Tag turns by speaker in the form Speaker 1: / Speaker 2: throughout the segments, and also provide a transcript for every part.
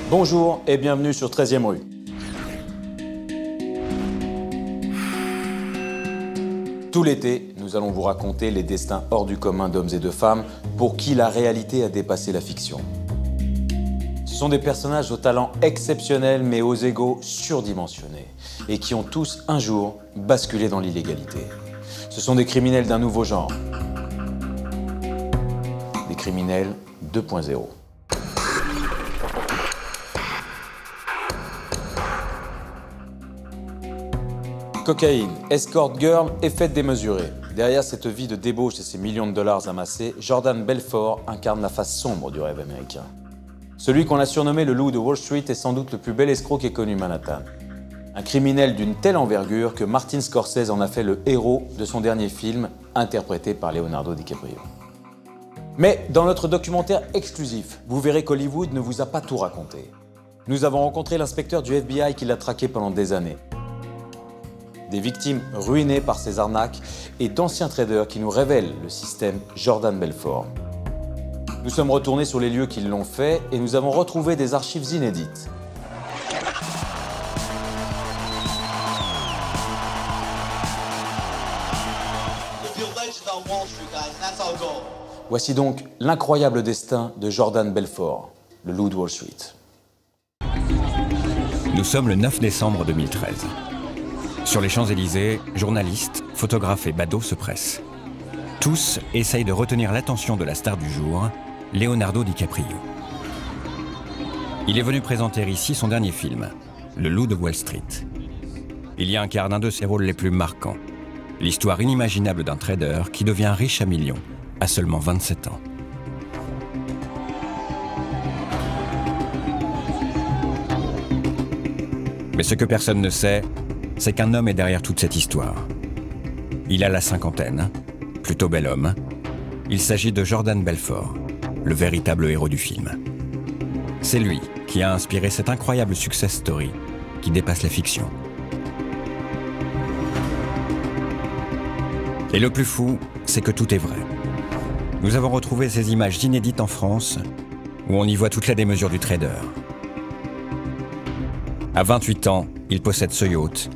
Speaker 1: Bonjour et bienvenue sur 13e rue. Tout l'été, nous allons vous raconter les destins hors du commun d'hommes et de femmes pour qui la réalité a dépassé la fiction. Ce sont des personnages au talent exceptionnel mais aux égos surdimensionnés et qui ont tous un jour basculé dans l'illégalité. Ce sont des criminels d'un nouveau genre. Des criminels 2.0. Cocaïne, escort girl et fête démesurée. Derrière cette vie de débauche et ces millions de dollars amassés, Jordan Belfort incarne la face sombre du rêve américain. Celui qu'on a surnommé le loup de Wall Street est sans doute le plus bel escroc qu'ait connu Manhattan. Un criminel d'une telle envergure que Martin Scorsese en a fait le héros de son dernier film, interprété par Leonardo DiCaprio. Mais dans notre documentaire exclusif, vous verrez qu'Hollywood ne vous a pas tout raconté. Nous avons rencontré l'inspecteur du FBI qui l'a traqué pendant des années. Des victimes ruinées par ces arnaques et d'anciens traders qui nous révèlent le système Jordan Belfort. Nous sommes retournés sur les lieux qui l'ont fait et nous avons retrouvé des archives inédites. Voici donc l'incroyable destin de Jordan Belfort, le loup de Wall Street.
Speaker 2: Nous sommes le 9 décembre 2013. Sur les Champs-Élysées, journalistes, photographes et badauds se pressent. Tous essayent de retenir l'attention de la star du jour, Leonardo DiCaprio. Il est venu présenter ici son dernier film, Le Loup de Wall Street. Il y incarne un de ses rôles les plus marquants, l'histoire inimaginable d'un trader qui devient riche à millions à seulement 27 ans. Mais ce que personne ne sait, c'est qu'un homme est derrière toute cette histoire. Il a la cinquantaine, plutôt bel homme. Il s'agit de Jordan Belfort, le véritable héros du film. C'est lui qui a inspiré cette incroyable success story qui dépasse la fiction. Et le plus fou, c'est que tout est vrai. Nous avons retrouvé ces images inédites en France, où on y voit toute la démesure du trader. À 28 ans, il possède ce yacht,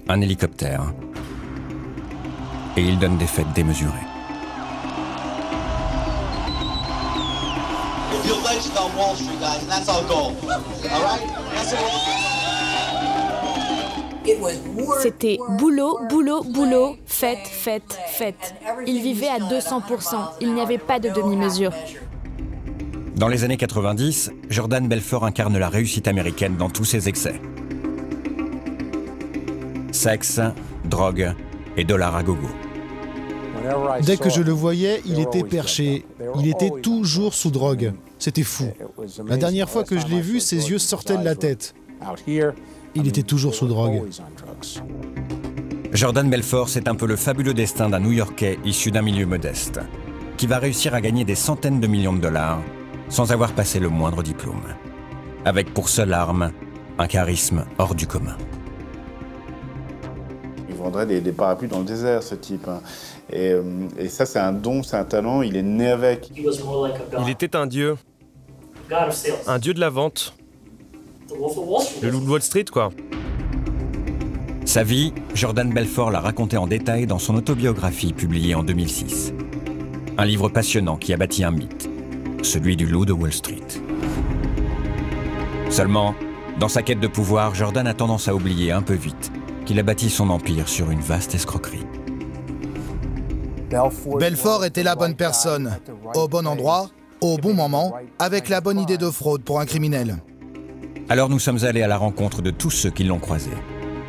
Speaker 2: un hélicoptère, et il donne des fêtes démesurées.
Speaker 3: C'était boulot, boulot, boulot, fête, fête, fête. Il vivait à 200%, il n'y avait pas de demi-mesure.
Speaker 2: Dans les années 90, Jordan Belfort incarne la réussite américaine dans tous ses excès. Sexe, drogue et dollars à gogo.
Speaker 4: Dès que je le voyais, il était perché. Il était toujours sous drogue. C'était fou. La dernière fois que je l'ai vu, ses yeux sortaient de la tête. Il était toujours sous drogue.
Speaker 2: Jordan Belfort, c'est un peu le fabuleux destin d'un New-Yorkais issu d'un milieu modeste, qui va réussir à gagner des centaines de millions de dollars sans avoir passé le moindre diplôme. Avec pour seule arme, un charisme hors du commun.
Speaker 5: Il vendrait des parapluies dans le désert, ce type. Et ça, c'est un don, c'est un talent, il est né avec.
Speaker 6: Il était un dieu de la vente. Le loup de Wall Street, quoi.
Speaker 2: Sa vie, Jordan Belfort l'a racontée en détail dans son autobiographie publiée en 2006. Un livre passionnant qui a bâti un mythe, celui du loup de Wall Street. Seulement, dans sa quête de pouvoir, Jordan a tendance à oublier un peu vite qu'il a bâti son empire sur une vaste escroquerie.
Speaker 4: Belfort était la bonne personne, au bon endroit, au bon moment, avec la bonne idée de fraude pour un criminel.
Speaker 2: Alors nous sommes allés à la rencontre de tous ceux qui l'ont croisé.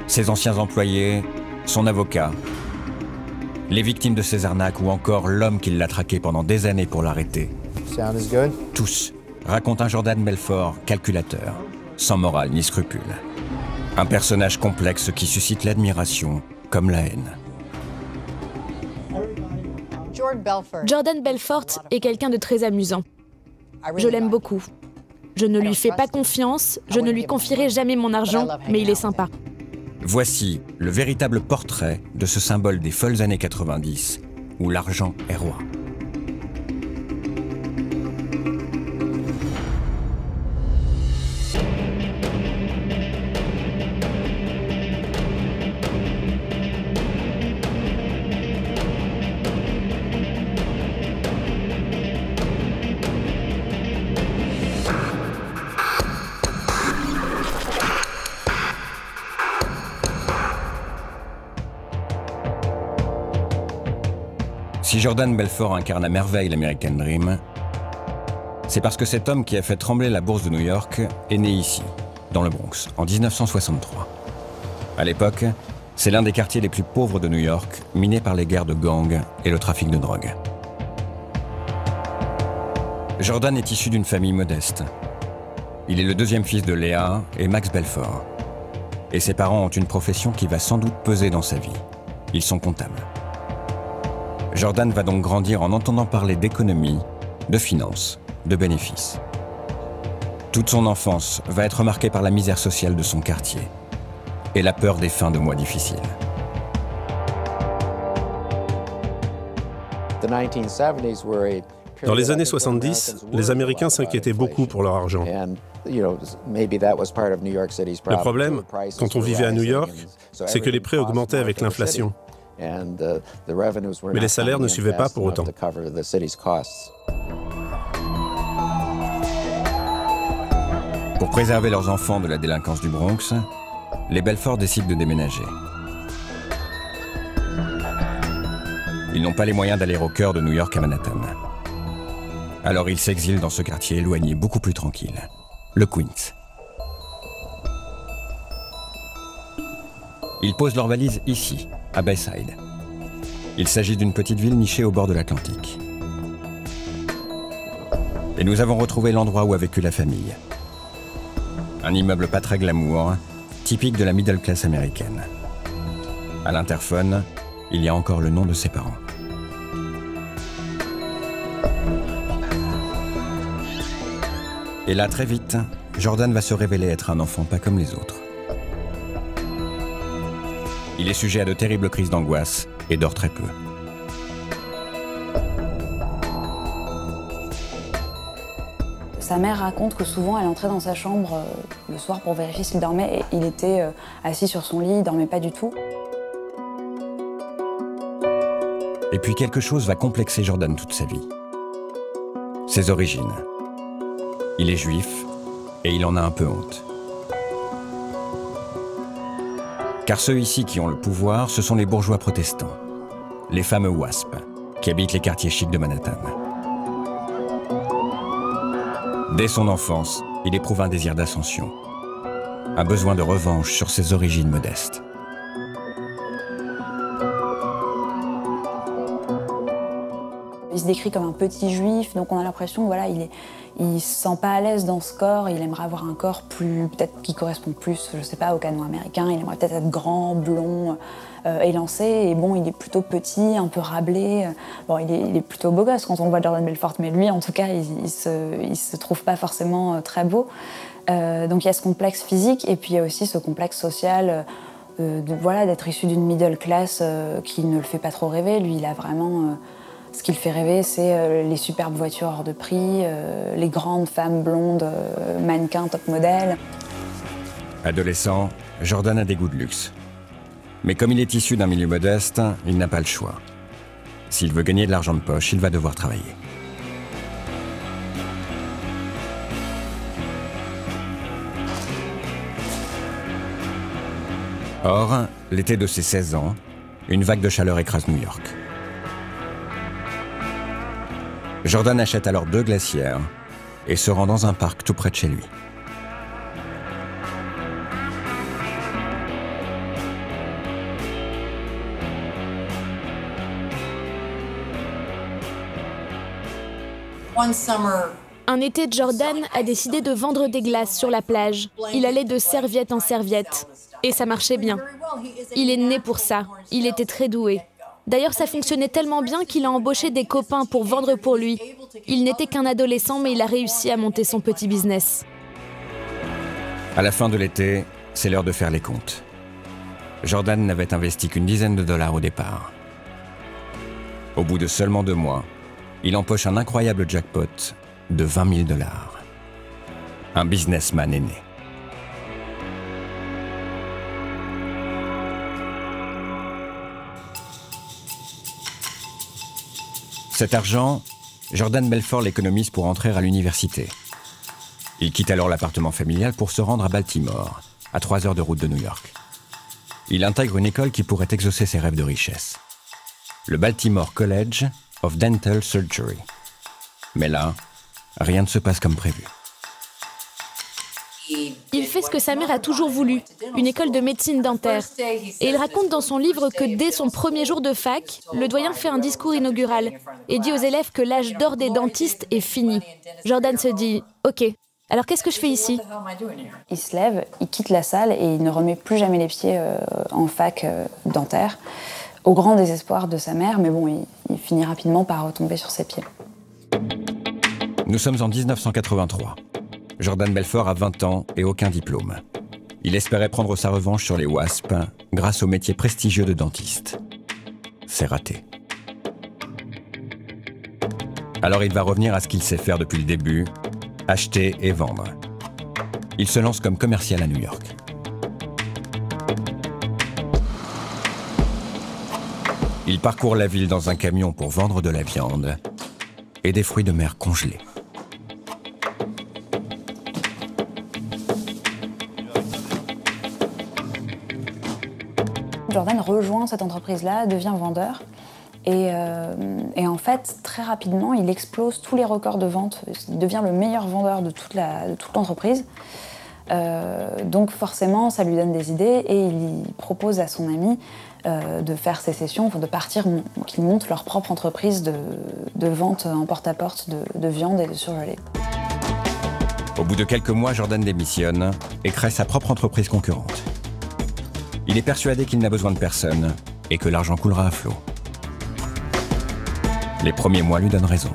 Speaker 2: Ses anciens employés, son avocat, les victimes de ses arnaques ou encore l'homme qui l'a traqué pendant des années pour l'arrêter. Tous racontent un Jordan Belfort calculateur, sans morale ni scrupule. Un personnage complexe qui suscite l'admiration comme la haine.
Speaker 3: Jordan Belfort est quelqu'un de très amusant. Je l'aime beaucoup. Je ne lui fais pas confiance, je ne lui confierai jamais mon argent, mais il est sympa.
Speaker 2: Voici le véritable portrait de ce symbole des folles années 90, où l'argent est roi. Si Jordan Belfort incarne à merveille l'American Dream, c'est parce que cet homme qui a fait trembler la bourse de New York est né ici, dans le Bronx, en 1963. À l'époque, c'est l'un des quartiers les plus pauvres de New York, miné par les guerres de gangs et le trafic de drogue. Jordan est issu d'une famille modeste. Il est le deuxième fils de Léa et Max Belfort. Et ses parents ont une profession qui va sans doute peser dans sa vie. Ils sont comptables. Jordan va donc grandir en entendant parler d'économie, de finances, de bénéfices. Toute son enfance va être marquée par la misère sociale de son quartier et la peur des fins de mois difficiles.
Speaker 7: Dans les années 70, les Américains s'inquiétaient beaucoup pour leur argent. Le problème, quand on vivait à New York, c'est que les prix augmentaient avec l'inflation. Mais les salaires ne suivaient pas pour autant.
Speaker 2: Pour préserver leurs enfants de la délinquance du Bronx, les Belfort décident de déménager. Ils n'ont pas les moyens d'aller au cœur de New York à Manhattan. Alors ils s'exilent dans ce quartier éloigné beaucoup plus tranquille, le Queens. Ils posent leurs valises ici, à Bayside. Il s'agit d'une petite ville nichée au bord de l'Atlantique. Et nous avons retrouvé l'endroit où a vécu la famille. Un immeuble pas très glamour, typique de la middle class américaine. À l'interphone, il y a encore le nom de ses parents. Et là, très vite, Jordan va se révéler être un enfant pas comme les autres. Il est sujet à de terribles crises d'angoisse et dort très peu.
Speaker 8: Sa mère raconte que souvent elle entrait dans sa chambre le soir pour vérifier s'il dormait et il était assis sur son lit, il dormait pas du tout.
Speaker 2: Et puis quelque chose va complexer Jordan toute sa vie. Ses origines. Il est juif et il en a un peu honte. Car ceux ici qui ont le pouvoir, ce sont les bourgeois protestants, les fameux WASP, qui habitent les quartiers chics de Manhattan. Dès son enfance, il éprouve un désir d'ascension, un besoin de revanche sur ses origines modestes.
Speaker 8: Il se décrit comme un petit juif, donc on a l'impression voilà, il se sent pas à l'aise dans ce corps, il aimerait avoir un corps plus, peut-être qui correspond plus, je sais pas, au canon américain, il aimerait peut-être être grand, blond, élancé, et bon, il est plutôt petit, un peu râblé. Bon, il est plutôt beau gosse quand on voit Jordan Belfort, mais lui, en tout cas, il se trouve pas forcément très beau. Donc il y a ce complexe physique, et puis il y a aussi ce complexe social voilà, d'être issu d'une middle class qui ne le fait pas trop rêver. Lui, il a vraiment... ce qui le fait rêver, c'est les superbes voitures hors de prix, les grandes femmes blondes, mannequins, top modèles.
Speaker 2: Adolescent, Jordan a des goûts de luxe. Mais comme il est issu d'un milieu modeste, il n'a pas le choix. S'il veut gagner de l'argent de poche, il va devoir travailler. Or, l'été de ses 16 ans, une vague de chaleur écrase New York. Jordan achète alors 2 glacières et se rend dans un parc tout près de chez lui.
Speaker 3: Un été, Jordan a décidé de vendre des glaces sur la plage. Il allait de serviette en serviette. Et ça marchait bien. Il est né pour ça. Il était très doué. D'ailleurs, ça fonctionnait tellement bien qu'il a embauché des copains pour vendre pour lui. Il n'était qu'un adolescent, mais il a réussi à monter son petit business.
Speaker 2: À la fin de l'été, c'est l'heure de faire les comptes. Jordan n'avait investi qu'une dizaine de dollars au départ. Au bout de seulement 2 mois, il empoche un incroyable jackpot de 20 000 dollars. Un businessman est né. Cet argent, Jordan Belfort l'économise pour entrer à l'université. Il quitte alors l'appartement familial pour se rendre à Baltimore, à 3 heures de route de New York. Il intègre une école qui pourrait exaucer ses rêves de richesse. Le Baltimore College of Dental Surgery. Mais là, rien ne se passe comme prévu.
Speaker 3: Il fait ce que sa mère a toujours voulu, une école de médecine dentaire. Et il raconte dans son livre que dès son premier jour de fac, le doyen fait un discours inaugural et dit aux élèves que l'âge d'or des dentistes est fini. Jordan se dit « Ok, alors qu'est-ce que je fais ici ?»
Speaker 8: Il se lève, il quitte la salle et il ne remet plus jamais les pieds en fac dentaire, au grand désespoir de sa mère, mais bon, il finit rapidement par retomber sur ses pieds.
Speaker 2: Nous sommes en 1983. Jordan Belfort a 20 ans et aucun diplôme. Il espérait prendre sa revanche sur les WASP grâce au métier prestigieux de dentiste. C'est raté. Alors il va revenir à ce qu'il sait faire depuis le début, acheter et vendre. Il se lance comme commercial à New York. Il parcourt la ville dans un camion pour vendre de la viande et des fruits de mer congelés.
Speaker 8: Jordan rejoint cette entreprise-là, devient vendeur. Et en fait, très rapidement, il explose tous les records de vente. Il devient le meilleur vendeur de toute l'entreprise. Donc forcément, ça lui donne des idées et il propose à son ami de faire sécession, de partir, qu'ils montent leur propre entreprise de vente en porte-à-porte de viande et de surgelés.
Speaker 2: Au bout de quelques mois, Jordan démissionne et crée sa propre entreprise concurrente. Il est persuadé qu'il n'a besoin de personne et que l'argent coulera à flot. Les premiers mois lui donnent raison.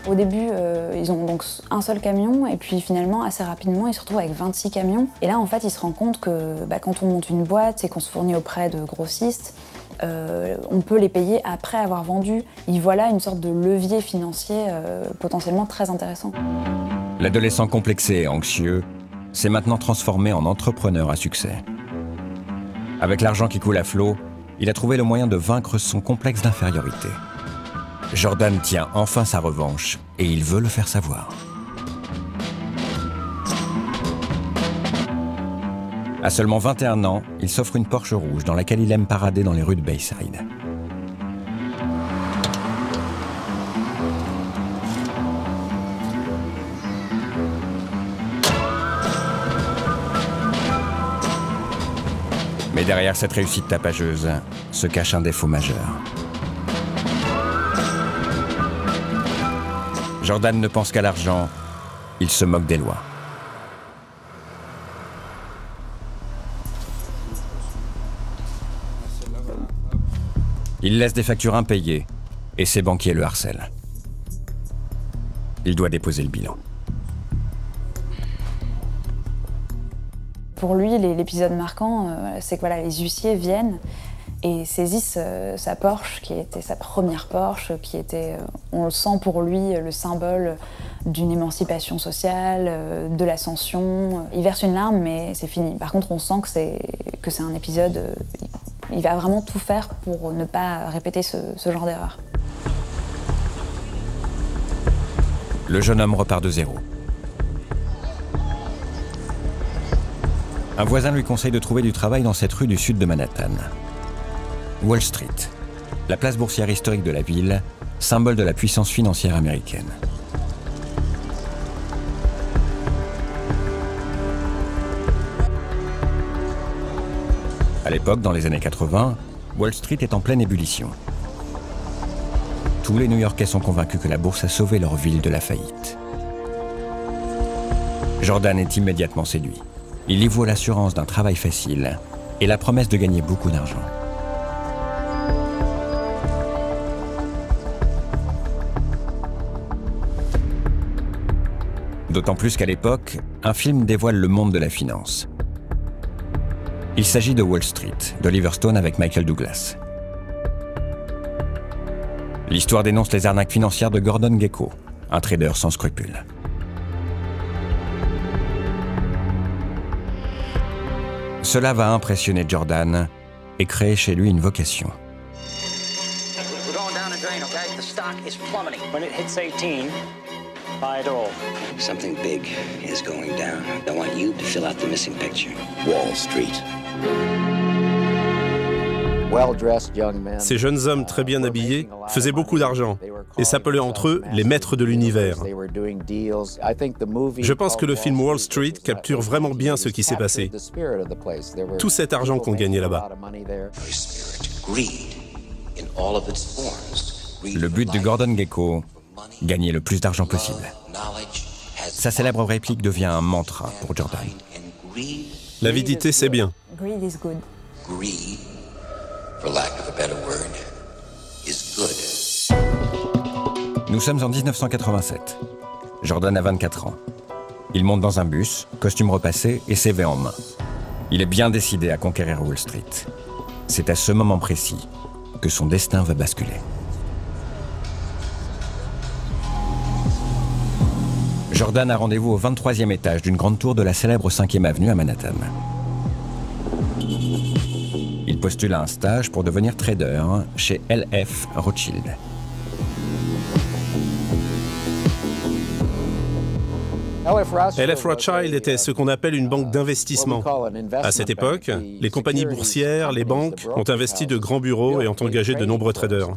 Speaker 8: Au début, ils ont donc un seul camion et puis finalement, assez rapidement, ils se retrouvent avec 26 camions. Et là, en fait, il se rend compte que quand on monte une boîte et qu'on se fournit auprès de grossistes, on peut les payer après avoir vendu. Il voit là une sorte de levier financier potentiellement très intéressant.
Speaker 2: L'adolescent complexé et anxieux s'est maintenant transformé en entrepreneur à succès. Avec l'argent qui coule à flot, il a trouvé le moyen de vaincre son complexe d'infériorité. Jordan tient enfin sa revanche et il veut le faire savoir. À seulement 21 ans, il s'offre une Porsche rouge dans laquelle il aime parader dans les rues de Bayside. Mais derrière cette réussite tapageuse se cache un défaut majeur. Jordan ne pense qu'à l'argent, il se moque des lois. Il laisse des factures impayées et ses banquiers le harcèlent. Il doit déposer le bilan.
Speaker 8: Pour lui, l'épisode marquant, c'est que les huissiers viennent et saisissent sa Porsche, qui était sa première Porsche, qui était, on le sent pour lui, le symbole d'une émancipation sociale, de l'ascension. Il verse une larme, mais c'est fini. Par contre, on sent que c'est un épisode, il va vraiment tout faire pour ne pas répéter ce genre d'erreur.
Speaker 2: Le jeune homme repart de zéro. Un voisin lui conseille de trouver du travail dans cette rue du sud de Manhattan. Wall Street, la place boursière historique de la ville, symbole de la puissance financière américaine. À l'époque, dans les années 80, Wall Street est en pleine ébullition. Tous les New-Yorkais sont convaincus que la bourse a sauvé leur ville de la faillite. Jordan est immédiatement séduit. Il y voit l'assurance d'un travail facile et la promesse de gagner beaucoup d'argent. D'autant plus qu'à l'époque, un film dévoile le monde de la finance. Il s'agit de Wall Street, d'Oliver Stone avec Michael Douglas. L'histoire dénonce les arnaques financières de Gordon Gekko, un trader sans scrupules. Cela va impressionner Jordan et créer chez lui une vocation.
Speaker 9: Something big is going down. I want you to fill out the missing picture. Wall Street.
Speaker 7: Ces jeunes hommes très bien habillés faisaient beaucoup d'argent et s'appelaient entre eux les maîtres de l'univers. Je pense que le film Wall Street capture vraiment bien ce qui s'est passé. Tout cet argent qu'on gagnait là-bas.
Speaker 2: Le but de Gordon Gekko, gagner le plus d'argent possible. Sa célèbre réplique devient un mantra pour Jordan.
Speaker 7: L'avidité, c'est bien.
Speaker 8: Greed is good.
Speaker 9: Greed, for lack of a better word, is good.
Speaker 2: Nous sommes en 1987. Jordan a 24 ans. Il monte dans un bus, costume repassé et CV en main. Il est bien décidé à conquérir Wall Street. C'est à ce moment précis que son destin va basculer. Jordan a rendez-vous au 23e étage d'une grande tour de la célèbre 5e avenue à Manhattan. Il postule à un stage pour devenir trader chez LF Rothschild.
Speaker 7: LF Rothschild était ce qu'on appelle une banque d'investissement. À cette époque, les compagnies boursières, les banques ont investi de grands bureaux et ont engagé de nombreux traders.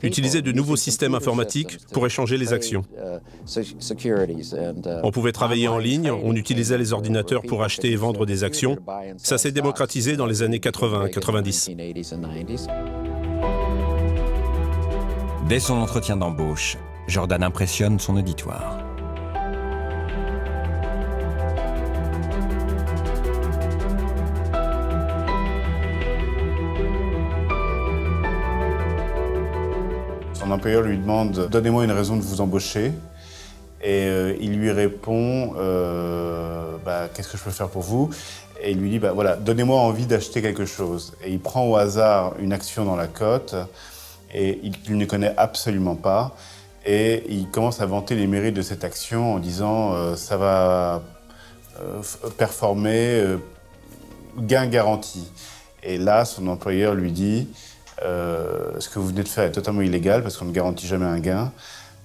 Speaker 7: Utilisaient de nouveaux systèmes informatiques pour échanger les actions. On pouvait travailler en ligne, on utilisait les ordinateurs pour acheter et vendre des actions. Ça s'est démocratisé dans les années 80-90.
Speaker 2: Dès son entretien d'embauche, Jordan impressionne son auditoire.
Speaker 5: Son employeur lui demande « Donnez-moi une raison de vous embaucher ». Et il lui répond Qu'est-ce que je peux faire pour vous ?» Et il lui dit voilà, donnez-moi envie d'acheter quelque chose. Et il prend au hasard une action dans la cote et il ne connaît absolument pas. Et il commence à vanter les mérites de cette action en disant ça va performer, gain garanti. Et là, son employeur lui dit ce que vous venez de faire est totalement illégal parce qu'on ne garantit jamais un gain,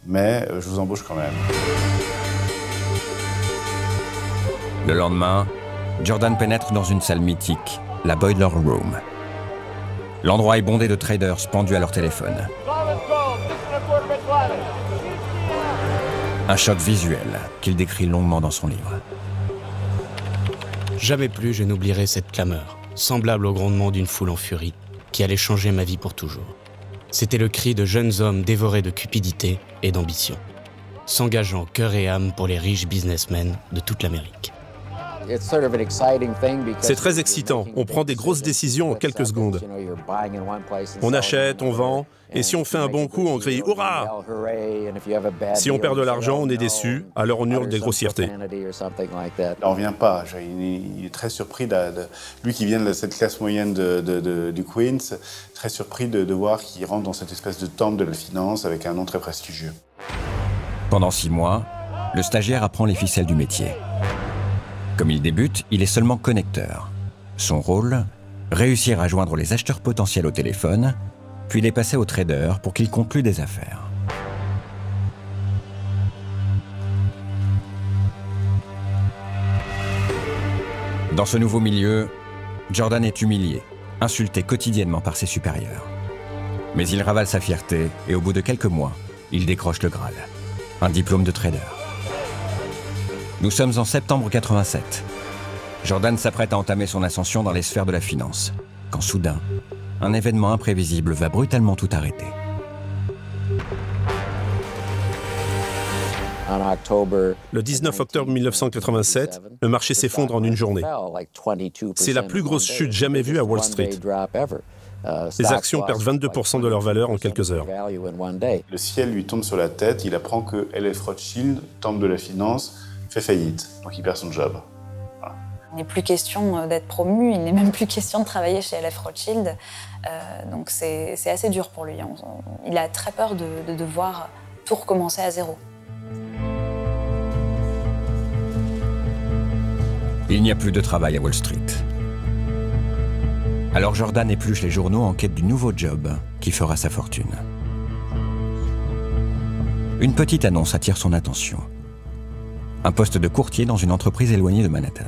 Speaker 5: mais je vous embauche quand même.
Speaker 2: Le lendemain, Jordan pénètre dans une salle mythique, la Boiler Room. L'endroit est bondé de traders pendus à leur téléphone. Un choc visuel qu'il décrit longuement dans son livre.
Speaker 10: Jamais plus je n'oublierai cette clameur, semblable au grondement d'une foule en furie, qui allait changer ma vie pour toujours. C'était le cri de jeunes hommes dévorés de cupidité et d'ambition, s'engageant cœur et âme pour les riches businessmen de toute l'Amérique.
Speaker 7: C'est très excitant, on prend des grosses décisions en quelques secondes. On achète, on vend, et si on fait un bon coup, on crie « Hurrah !» Si on perd de l'argent, on est déçu, alors on hurle des grossièretés.
Speaker 5: Il n'en revient pas, il est très surpris, lui qui vient de cette classe moyenne du Queens, très surpris de voir qu'il rentre dans cette espèce de temple de la finance avec un nom très prestigieux.
Speaker 2: Pendant 6 mois, le stagiaire apprend les ficelles du métier. Comme il débute, il est seulement connecteur. Son rôle, réussir à joindre les acheteurs potentiels au téléphone, puis les passer aux traders pour qu'ils concluent des affaires. Dans ce nouveau milieu, Jordan est humilié, insulté quotidiennement par ses supérieurs. Mais il ravale sa fierté et au bout de quelques mois, il décroche le Graal, un diplôme de trader. Nous sommes en septembre 87. Jordan s'apprête à entamer son ascension dans les sphères de la finance, quand soudain, un événement imprévisible va brutalement tout arrêter.
Speaker 7: Le 19 octobre 1987, le marché s'effondre en une journée. C'est la plus grosse chute jamais vue à Wall Street. Les actions perdent 22% de leur valeur en quelques heures.
Speaker 5: Le ciel lui tombe sur la tête, il apprend que LF Rothschild, temple de la finance, fait faillite, donc il perd son job. Voilà.
Speaker 8: Il n'est plus question d'être promu, il n'est même plus question de travailler chez LF Rothschild, donc c'est assez dur pour lui. Il a très peur de devoir tout recommencer à zéro.
Speaker 2: Il n'y a plus de travail à Wall Street. Alors Jordan épluche les journaux en quête du nouveau job qui fera sa fortune. Une petite annonce attire son attention. Un poste de courtier dans une entreprise éloignée de Manhattan.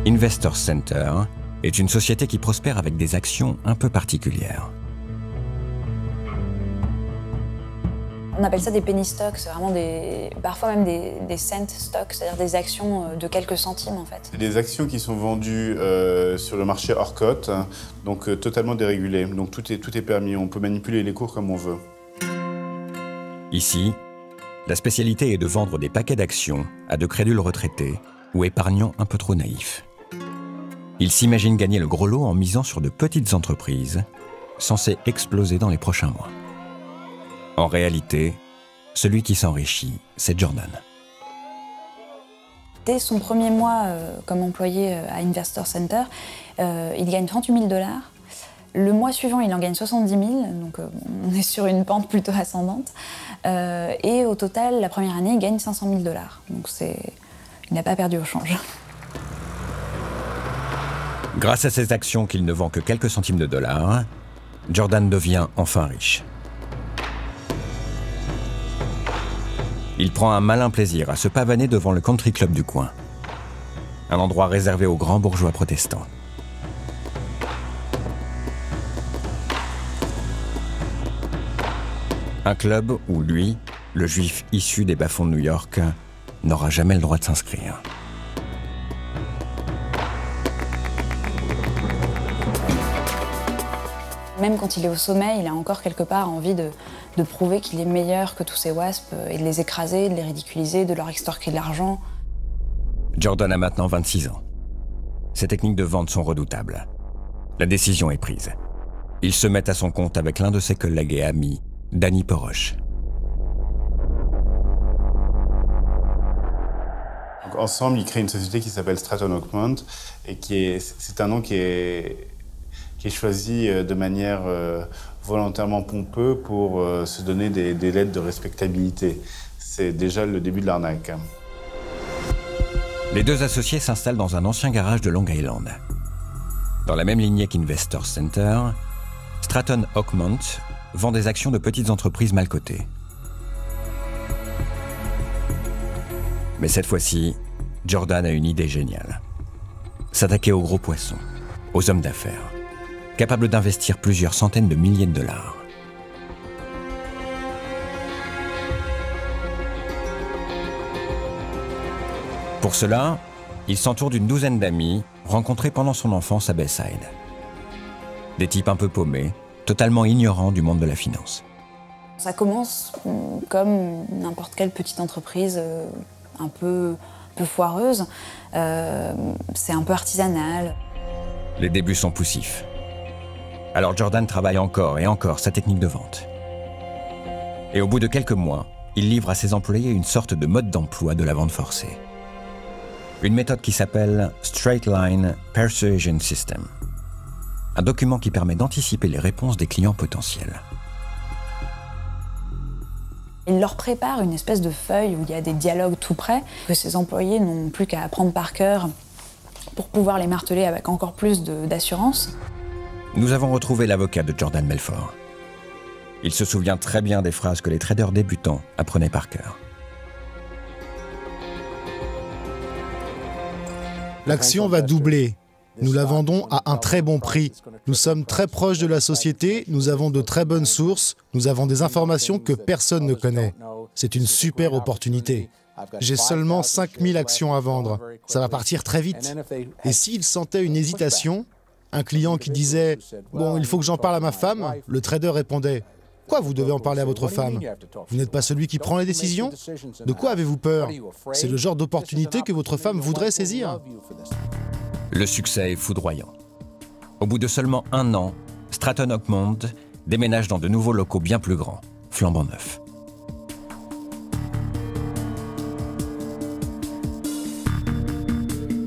Speaker 2: Investor Center est une société qui prospère avec des actions un peu particulières.
Speaker 8: On appelle ça des penny stocks, c'est vraiment parfois même des cent stocks, c'est-à-dire des actions de quelques centimes en fait.
Speaker 5: C'est des actions qui sont vendues sur le marché hors cote, donc totalement dérégulé. Donc tout est permis, on peut manipuler les cours comme on veut.
Speaker 2: Ici, la spécialité est de vendre des paquets d'actions à de crédules retraités ou épargnants un peu trop naïfs. Ils s'imaginent gagner le gros lot en misant sur de petites entreprises censées exploser dans les prochains mois. En réalité, celui qui s'enrichit, c'est Jordan.
Speaker 8: Dès son premier mois comme employé à Investor Center, il gagne 38 000 $. Le mois suivant, il en gagne 70 000, donc on est sur une pente plutôt ascendante. Et au total, la première année, il gagne 500 000 $. Donc il n'a pas perdu au change.
Speaker 2: Grâce à ces actions qu'il ne vend que quelques centimes de dollars, Jordan devient enfin riche. Il prend un malin plaisir à se pavaner devant le country club du coin, un endroit réservé aux grands bourgeois protestants. Un club où lui, le juif issu des bas-fonds de New York, n'aura jamais le droit de s'inscrire.
Speaker 8: Même quand il est au sommet, il a encore quelque part envie de prouver qu'il est meilleur que tous ces wasps et de les écraser, de les ridiculiser, de leur extorquer de l'argent.
Speaker 2: Jordan a maintenant 26 ans. Ses techniques de vente sont redoutables. La décision est prise. Il se met à son compte avec l'un de ses collègues et amis, Danny Poroch.
Speaker 5: Ensemble, ils créent une société qui s'appelle Stratton Oakmont et c'est un nom qui est choisi de manière volontairement pompeuse pour se donner des lettres de respectabilité. C'est déjà le début de l'arnaque.
Speaker 2: Les deux associés s'installent dans un ancien garage de Long Island. Dans la même lignée qu'Investor Center, Stratton Oakmont vend des actions de petites entreprises mal cotées. Mais cette fois-ci, Jordan a une idée géniale. S'attaquer aux gros poissons, aux hommes d'affaires, capables d'investir plusieurs centaines de milliers de dollars. Pour cela, il s'entoure d'une douzaine d'amis rencontrés pendant son enfance à Bayside. Des types un peu paumés, totalement ignorants du monde de la finance.
Speaker 8: Ça commence comme n'importe quelle petite entreprise un peu foireuse. C'est un peu artisanal.
Speaker 2: Les débuts sont poussifs. Alors Jordan travaille encore et encore sa technique de vente. Et au bout de quelques mois, il livre à ses employés une sorte de mode d'emploi de la vente forcée. Une méthode qui s'appelle Straight Line Persuasion System. Un document qui permet d'anticiper les réponses des clients potentiels.
Speaker 8: Il leur prépare une espèce de feuille où il y a des dialogues tout prêts, que ses employés n'ont plus qu'à apprendre par cœur pour pouvoir les marteler avec encore plus d'assurance.
Speaker 2: Nous avons retrouvé l'avocat de Jordan Belfort. Il se souvient très bien des phrases que les traders débutants apprenaient par cœur.
Speaker 4: L'action va doubler. Nous la vendons à un très bon prix. Nous sommes très proches de la société, nous avons de très bonnes sources, nous avons des informations que personne ne connaît. C'est une super opportunité. J'ai seulement 5000 actions à vendre. Ça va partir très vite. Et s'il sentait une hésitation, un client qui disait « Bon, il faut que j'en parle à ma femme », le trader répondait « Quoi, vous devez en parler à votre femme? Vous n'êtes pas celui qui prend les décisions? De quoi avez-vous peur? C'est le genre d'opportunité que votre femme voudrait saisir. »
Speaker 2: Le succès est foudroyant. Au bout de seulement 1 an, Stratton Oakmont déménage dans de nouveaux locaux bien plus grands, flambant neufs.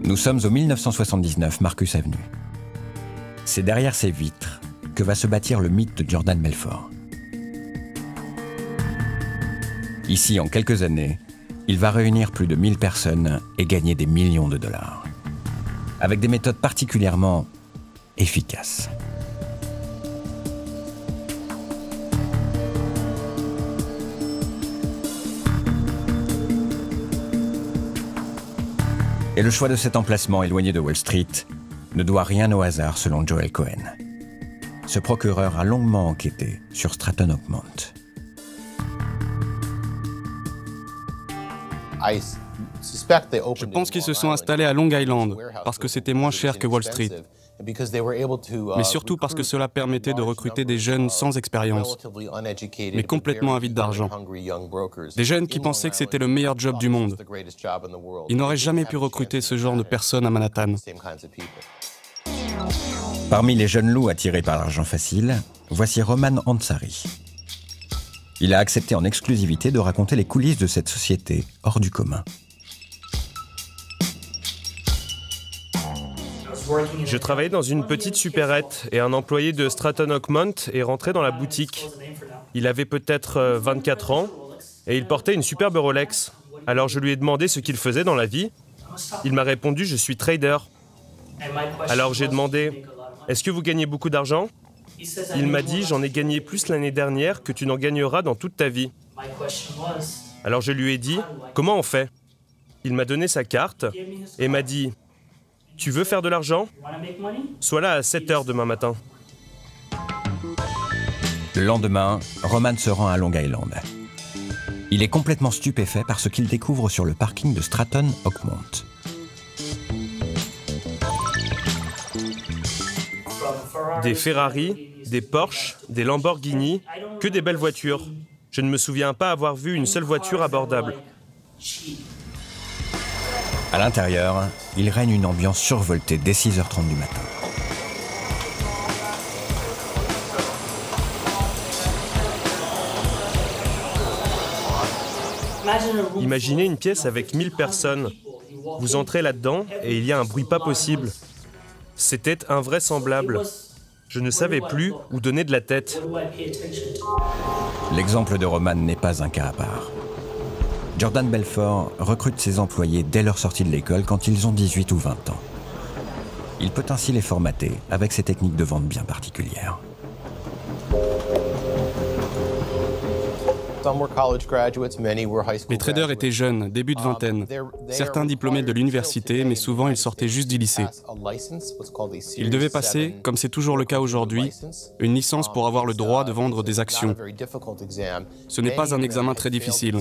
Speaker 2: Nous sommes au 1979 Marcus Avenue. C'est derrière ces vitres que va se bâtir le mythe de Jordan Belfort. Ici, en quelques années, il va réunir plus de 1000 personnes et gagner des millions de dollars. Avec des méthodes particulièrement efficaces. Et Et le choix de cet emplacement éloigné de Wall Street ne doit rien au hasard selon Joel Cohen. Ce procureur a longuement enquêté sur Stratton Oakmont.
Speaker 11: Je pense qu'ils se sont installés à Long Island parce que c'était moins cher que Wall Street, mais surtout parce que cela permettait de recruter des jeunes sans expérience, mais complètement avides d'argent. Des jeunes qui pensaient que c'était le meilleur job du monde. Ils n'auraient jamais pu recruter ce genre de personnes à Manhattan.
Speaker 2: Parmi les jeunes loups attirés par l'argent facile, voici Roman Ansari. Il a accepté en exclusivité de raconter les coulisses de cette société hors du commun.
Speaker 6: Je travaillais dans une petite supérette et un employé de Stratton Oakmont est rentré dans la boutique. Il avait peut-être 24 ans et il portait une superbe Rolex. Alors je lui ai demandé ce qu'il faisait dans la vie. Il m'a répondu « Je suis trader ». Alors j'ai demandé « Est-ce que vous gagnez beaucoup d'argent ?» Il m'a dit « J'en ai gagné plus l'année dernière que tu n'en gagneras dans toute ta vie ». Alors je lui ai dit « Comment on fait ?» Il m'a donné sa carte et m'a dit « Tu veux faire de l'argent ? Sois là à 7 h demain matin. »
Speaker 2: Le lendemain, Roman se rend à Long Island. Il est complètement stupéfait par ce qu'il découvre sur le parking de Stratton Oakmont.
Speaker 6: Des Ferrari, des Porsche, des Lamborghini, que des belles voitures. Je ne me souviens pas avoir vu une seule voiture abordable.
Speaker 2: À l'intérieur, il règne une ambiance survoltée dès 6h30 du matin.
Speaker 6: Imaginez une pièce avec 1000 personnes. Vous entrez là-dedans et il y a un bruit pas possible. C'était invraisemblable. Je ne savais plus où donner de la tête.
Speaker 2: L'exemple de Roman n'est pas un cas à part. Jordan Belfort recrute ses employés dès leur sortie de l'école quand ils ont 18 ou 20 ans. Il peut ainsi les formater avec ses techniques de vente bien particulières.
Speaker 11: Les traders étaient jeunes, début de vingtaine. Certains diplômés de l'université, mais souvent ils sortaient juste du lycée. Ils devaient passer, comme c'est toujours le cas aujourd'hui, une licence pour avoir le droit de vendre des actions. Ce n'est pas un examen très difficile.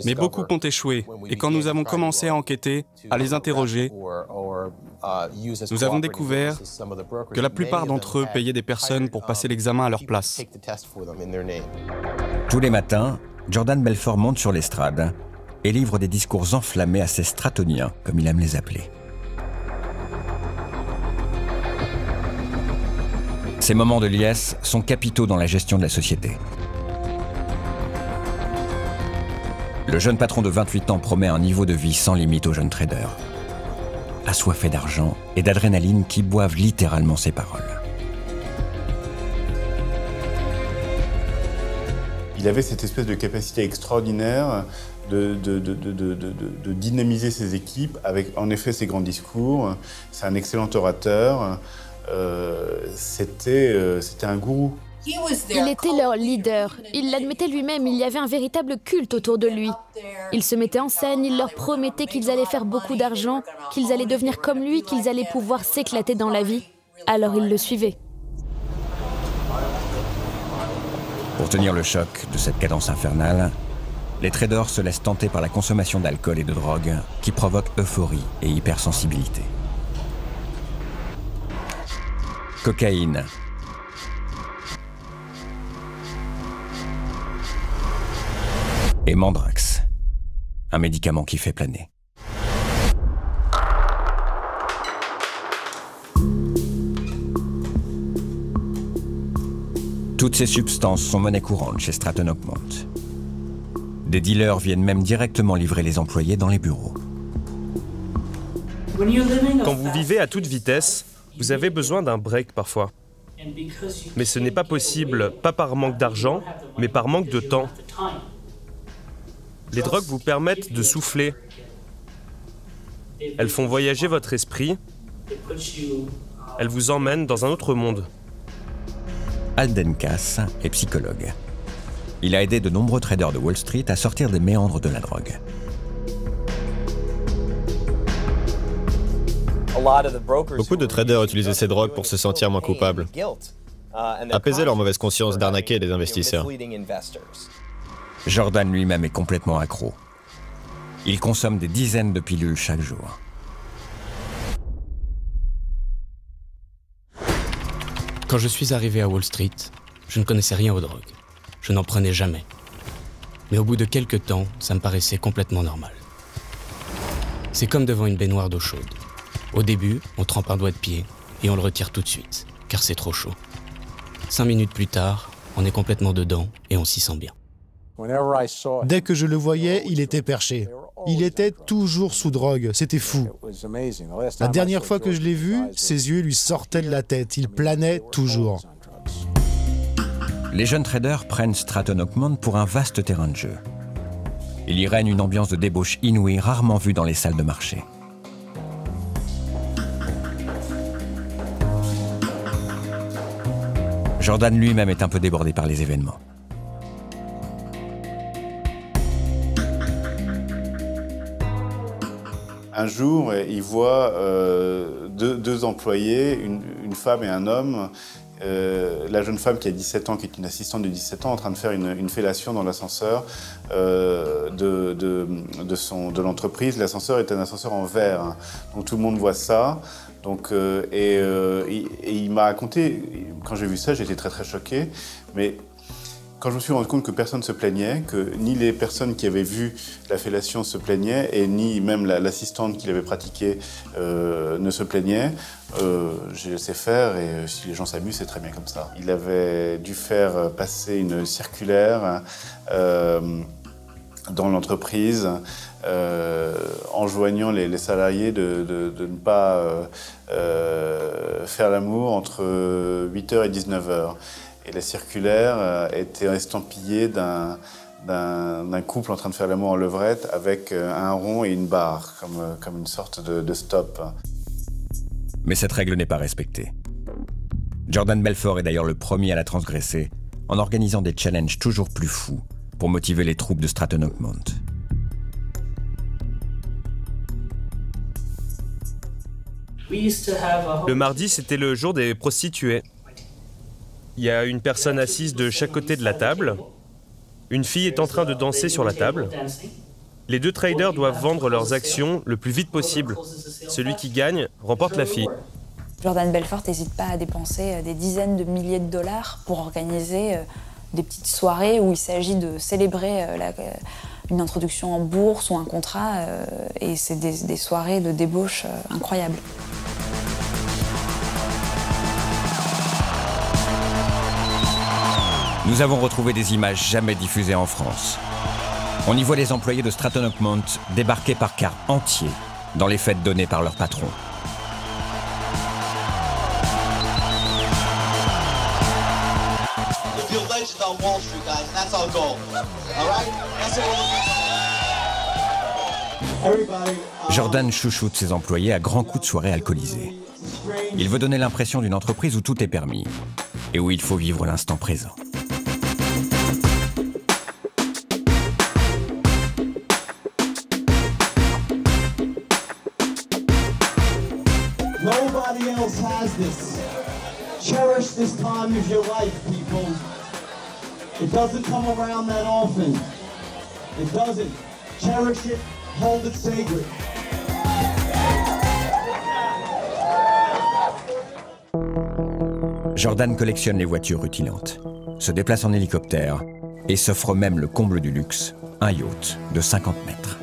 Speaker 11: Mais beaucoup ont échoué, et quand nous avons commencé à enquêter, à les interroger, nous avons découvert que la plupart d'entre eux payaient des personnes pour passer l'examen à leur place.
Speaker 2: Tous les matins, Jordan Belfort monte sur l'estrade et livre des discours enflammés à ses stratoniens, comme il aime les appeler. Ces moments de liesse sont capitaux dans la gestion de la société. Le jeune patron de 28 ans promet un niveau de vie sans limite aux jeunes traders, assoiffés d'argent et d'adrénaline qui boivent littéralement ses paroles.
Speaker 5: Il avait cette espèce de capacité extraordinaire de dynamiser ses équipes avec, en effet, ses grands discours. C'est un excellent orateur. C'était un gourou.
Speaker 3: Il était leur leader. Il l'admettait lui-même, il y avait un véritable culte autour de lui. Il se mettait en scène, il leur promettait qu'ils allaient faire beaucoup d'argent, qu'ils allaient devenir comme lui, qu'ils allaient pouvoir s'éclater dans la vie. Alors ils le suivaient.
Speaker 2: Pour tenir le choc de cette cadence infernale, les traders se laissent tenter par la consommation d'alcool et de drogue qui provoque euphorie et hypersensibilité. Cocaïne. Et Mandrax, un médicament qui fait planer. Toutes ces substances sont monnaie courante chez Stratton Oakmont. Des dealers viennent même directement livrer les employés dans les bureaux.
Speaker 6: Quand vous vivez à toute vitesse, vous avez besoin d'un break parfois. Mais ce n'est pas possible, pas par manque d'argent, mais par manque de temps. Les drogues vous permettent de souffler. Elles font voyager votre esprit. Elles vous emmènent dans un autre monde.
Speaker 2: Alden Cass est psychologue. Il a aidé de nombreux traders de Wall Street à sortir des méandres de la drogue.
Speaker 12: Beaucoup de traders utilisaient ces drogues pour se sentir moins coupables, apaiser leur mauvaise conscience d'arnaquer les investisseurs.
Speaker 2: Jordan lui-même est complètement accro. Il consomme des dizaines de pilules chaque jour.
Speaker 10: Quand je suis arrivé à Wall Street, je ne connaissais rien aux drogues. Je n'en prenais jamais. Mais au bout de quelques temps, ça me paraissait complètement normal. C'est comme devant une baignoire d'eau chaude. Au début, on trempe un doigt de pied et on le retire tout de suite, car c'est trop chaud. 5 minutes plus tard, on est complètement dedans et on s'y sent bien.
Speaker 4: Dès que je le voyais, il était perché. Il était toujours sous drogue, c'était fou. La dernière fois que je l'ai vu, ses yeux lui sortaient de la tête, il planait toujours.
Speaker 2: Les jeunes traders prennent Stratton Oakmont pour un vaste terrain de jeu. Il y règne une ambiance de débauche inouïe rarement vue dans les salles de marché. Jordan lui-même est un peu débordé par les événements.
Speaker 5: Un jour, il voit deux employés, une femme et un homme. La jeune femme qui a 17 ans, qui est une assistante de 17 ans, en train de faire une fellation dans l'ascenseur de l'entreprise. L'ascenseur est un ascenseur en verre, hein. Donc tout le monde voit ça. Donc, et il m'a raconté, quand j'ai vu ça, j'étais très très choqué. Mais quand je me suis rendu compte que personne ne se plaignait, que ni les personnes qui avaient vu la fellation se plaignaient, et ni même l'assistante qui l'avait pratiquée ne se plaignait, j'ai laissé faire, et si les gens s'amusent, c'est très bien comme ça. Il avait dû faire passer une circulaire dans l'entreprise, enjoignant les salariés de ne pas faire l'amour entre 8h et 19h. Et la circulaire était estampillée d'un couple en train de faire l'amour en levrette avec un rond et une barre, comme une sorte de stop.
Speaker 2: Mais cette règle n'est pas respectée. Jordan Belfort est d'ailleurs le premier à la transgresser en organisant des challenges toujours plus fous pour motiver les troupes de Stratton Oakmont.
Speaker 6: Le mardi, c'était le jour des prostituées. Il y a une personne assise de chaque côté de la table. Une fille est en train de danser sur la table. Les deux traders doivent vendre leurs actions le plus vite possible. Celui qui gagne remporte la fille.
Speaker 8: Jordan Belfort n'hésite pas à dépenser des dizaines de milliers de dollars pour organiser des petites soirées où il s'agit de célébrer une introduction en bourse ou un contrat. Et c'est des soirées de débauche incroyables.
Speaker 2: Nous avons retrouvé des images jamais diffusées en France. On y voit les employés de Stratton Oakmont débarquer par quart entier dans les fêtes données par leur patron. Jordan chouchoute ses employés à grands coups de soirée alcoolisés. Il veut donner l'impression d'une entreprise où tout est permis et où il faut vivre l'instant présent.
Speaker 13: Nobody else has this. Cherish this time of your life, people. It doesn't come around that often. It doesn't. Cherish it, hold it sacred.
Speaker 2: Jordan collectionne les voitures rutilantes, se déplace en hélicoptère et s'offre même le comble du luxe, un yacht de 50 mètres.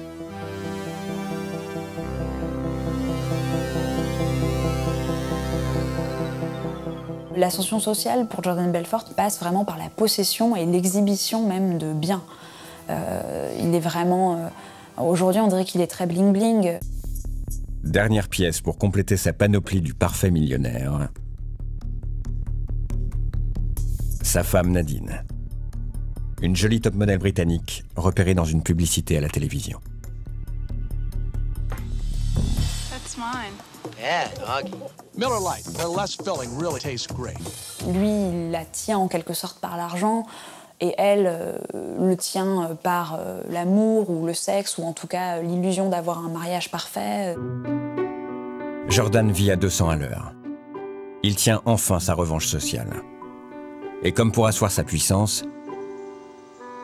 Speaker 8: L'ascension sociale pour Jordan Belfort passe vraiment par la possession et l'exhibition même de biens. Il est vraiment... Aujourd'hui, on dirait qu'il est très bling-bling.
Speaker 2: Dernière pièce pour compléter sa panoplie du parfait millionnaire. Sa femme Nadine. Une jolie top modèle britannique repérée dans une publicité à la télévision.
Speaker 14: That's mine.
Speaker 15: Yeah, doggy.
Speaker 14: Miller Lite, their less filling really tastes great.
Speaker 8: Lui, il la tient en quelque sorte par l'argent et elle le tient par l'amour ou le sexe ou en tout cas l'illusion d'avoir un mariage parfait.
Speaker 2: Jordan vit à 200 à l'heure. Il tient enfin sa revanche sociale. Et comme pour asseoir sa puissance,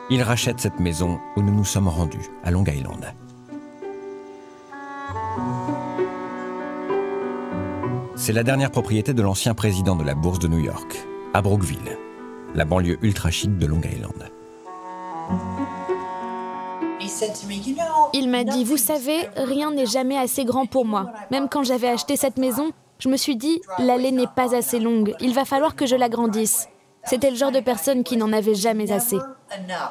Speaker 2: il rachète cette maison où nous nous sommes rendus, à Long Island. C'est la dernière propriété de l'ancien président de la bourse de New York, à Brookville, la banlieue ultra chic de Long Island.
Speaker 3: Il m'a dit, vous savez, rien n'est jamais assez grand pour moi. Même quand j'avais acheté cette maison, je me suis dit, l'allée n'est pas assez longue, il va falloir que je l'agrandisse. C'était le genre de personne qui n'en avait jamais assez.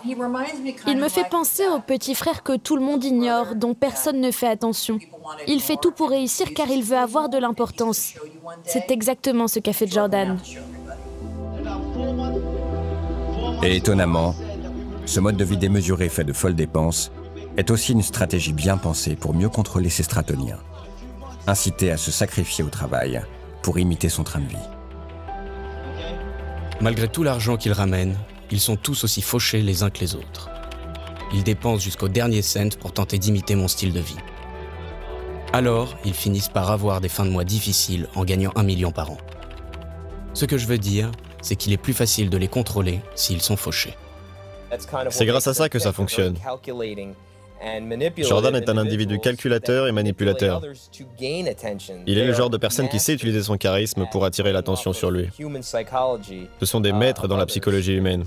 Speaker 3: Il me fait penser au petit frère que tout le monde ignore, dont personne ne fait attention. Il fait tout pour réussir car il veut avoir de l'importance. C'est exactement ce qu'a fait Jordan.
Speaker 2: Et étonnamment, ce mode de vie démesuré fait de folles dépenses est aussi une stratégie bien pensée pour mieux contrôler ses stratoniens, inciter à se sacrifier au travail pour imiter son train de vie.
Speaker 10: Malgré tout l'argent qu'ils ramènent, ils sont tous aussi fauchés les uns que les autres. Ils dépensent jusqu'au dernier cent pour tenter d'imiter mon style de vie. Alors, ils finissent par avoir des fins de mois difficiles en gagnant 1 million par an. Ce que je veux dire, c'est qu'il est plus facile de les contrôler s'ils sont fauchés.
Speaker 12: C'est grâce à ça que ça fonctionne. Jordan est un individu calculateur et manipulateur. Il est le genre de personne qui sait utiliser son charisme pour attirer l'attention sur lui. Ce sont des maîtres dans la psychologie humaine.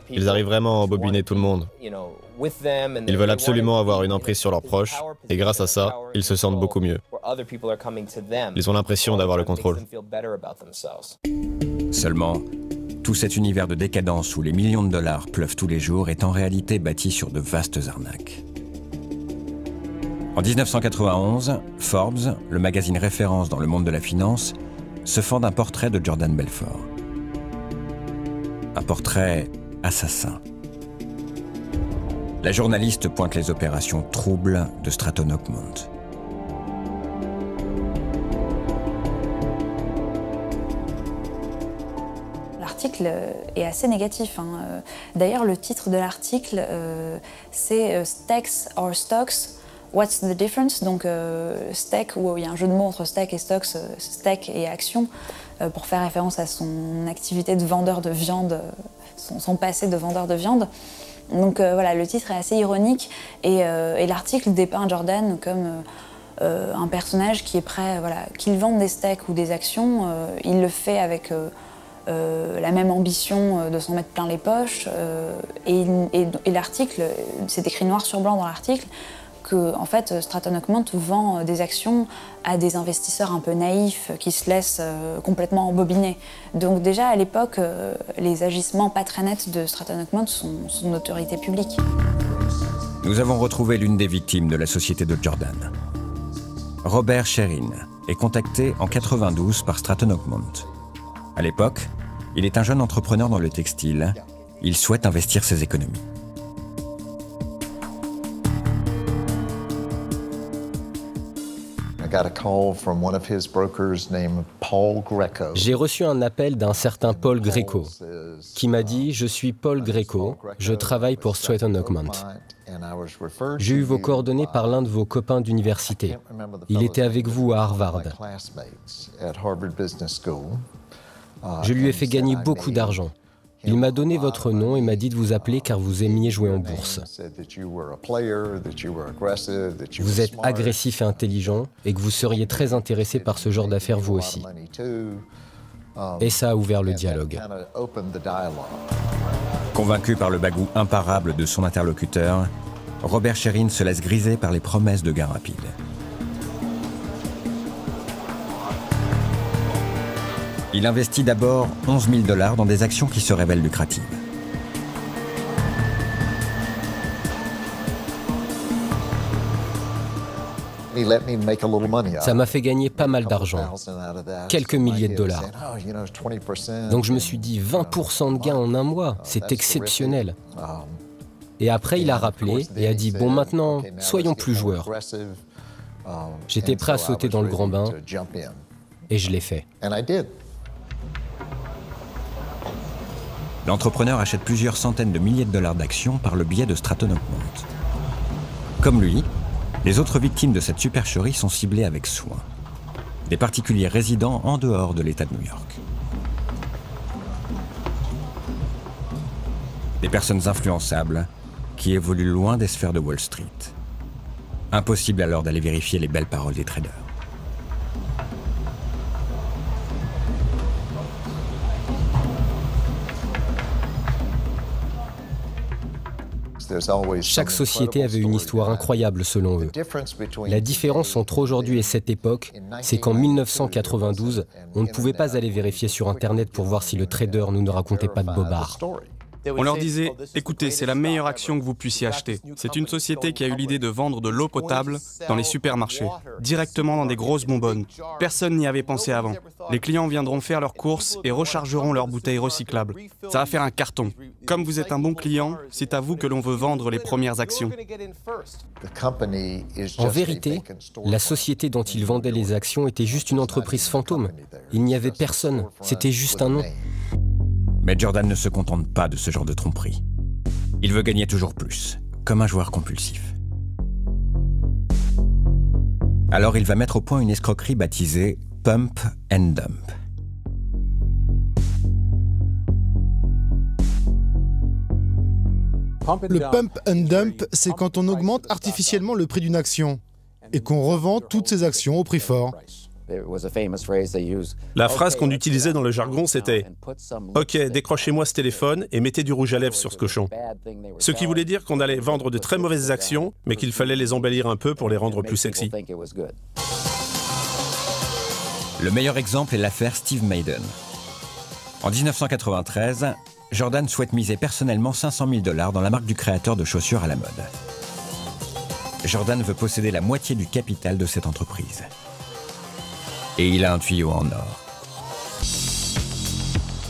Speaker 12: Ils arrivent vraiment à embobiner tout le monde. Ils veulent absolument avoir une emprise sur leurs proches, et grâce à ça, ils se sentent beaucoup mieux. Ils ont l'impression d'avoir le contrôle.
Speaker 2: Seulement, tout cet univers de décadence où les millions de dollars pleuvent tous les jours est en réalité bâti sur de vastes arnaques. En 1991, Forbes, le magazine référence dans le monde de la finance, se fend d'un portrait de Jordan Belfort. Un portrait assassin. La journaliste pointe les opérations troubles de Stratton Oakmont.
Speaker 8: L'article est assez négatif. D'ailleurs, le titre de l'article, c'est Stacks or Stocks, What's the difference? Donc, steak, où il y a un jeu de mots entre steak et stocks, steak et action, pour faire référence à son activité de vendeur de viande, son passé de vendeur de viande. Donc voilà, le titre est assez ironique et l'article dépeint Jordan comme un personnage qui est prêt, voilà, qu'il vende des steaks ou des actions, il le fait avec la même ambition de s'en mettre plein les poches. Et l'article, c'est écrit noir sur blanc dans l'article, que en fait, Stratton Oakmont vend des actions à des investisseurs un peu naïfs qui se laissent complètement embobiner. Donc déjà, à l'époque, les agissements pas très nets de Stratton Oakmont sont d'autorité publique.
Speaker 2: Nous avons retrouvé l'une des victimes de la société de Jordan. Robert Sherin est contacté en 92 par Stratton Oakmont. À l'époque, il est un jeune entrepreneur dans le textile. Il souhaite investir ses économies.
Speaker 15: J'ai reçu un appel d'un certain Paul Greco qui m'a dit « Je suis Paul Greco, je travaille pour Stratton Oakmont. J'ai eu vos coordonnées par l'un de vos copains d'université. Il était avec vous à Harvard. Je lui ai fait gagner beaucoup d'argent. Il m'a donné votre nom et m'a dit de vous appeler car vous aimiez jouer en bourse. Vous êtes agressif et intelligent et que vous seriez très intéressé par ce genre d'affaires vous aussi. » Et ça a ouvert le dialogue.
Speaker 2: Convaincu par le bagou imparable de son interlocuteur, Robert Sherin se laisse griser par les promesses de gains rapides. Il investit d'abord 11 000 $ dans des actions qui se révèlent lucratives.
Speaker 15: Ça m'a fait gagner pas mal d'argent, quelques milliers de dollars. Donc je me suis dit 20% de gains en un mois, c'est exceptionnel. Et après il a rappelé et a dit bon maintenant, soyons plus joueurs. J'étais prêt à sauter dans le grand bain et je l'ai fait.
Speaker 2: L'entrepreneur achète plusieurs centaines de milliers de dollars d'actions par le biais de Stratton Oakmont. Comme lui, Les autres victimes de cette supercherie sont ciblées avec soin. Des particuliers résidant en dehors de l'État de New York. Des personnes influençables qui évoluent loin des sphères de Wall Street. Impossible alors d'aller vérifier les belles paroles des traders.
Speaker 15: Chaque société avait une histoire incroyable selon eux. La différence entre aujourd'hui et cette époque, c'est qu'en 1992, on ne pouvait pas aller vérifier sur Internet pour voir si le trader nous ne racontait pas de bobards.
Speaker 11: On leur disait, écoutez, c'est la meilleure action que vous puissiez acheter. C'est une société qui a eu l'idée de vendre de l'eau potable dans les supermarchés, directement dans des grosses bonbonnes. Personne n'y avait pensé avant. Les clients viendront faire leurs courses et rechargeront leurs bouteilles recyclables. Ça va faire un carton. Comme vous êtes un bon client, c'est à vous que l'on veut vendre les premières actions.
Speaker 15: En vérité, la société dont ils vendaient les actions était juste une entreprise fantôme. Il n'y avait personne, c'était juste un nom.
Speaker 2: Mais Jordan ne se contente pas de ce genre de tromperie. Il veut gagner toujours plus, comme un joueur compulsif. Alors il va mettre au point une escroquerie baptisée Pump and Dump.
Speaker 4: Le pump and dump, c'est quand on augmente artificiellement le prix d'une action et qu'on revend toutes ces actions au prix fort.
Speaker 7: La phrase qu'on utilisait dans le jargon, c'était « Ok, décrochez-moi ce téléphone et mettez du rouge à lèvres sur ce cochon ». Ce qui voulait dire qu'on allait vendre de très mauvaises actions, mais qu'il fallait les embellir un peu pour les rendre plus sexy.
Speaker 2: Le meilleur exemple est l'affaire Steve Madden. En 1993, Jordan souhaite miser personnellement 500 000 $ dans la marque du créateur de chaussures à la mode. Jordan veut posséder la moitié du capital de cette entreprise. Et il a un tuyau en or.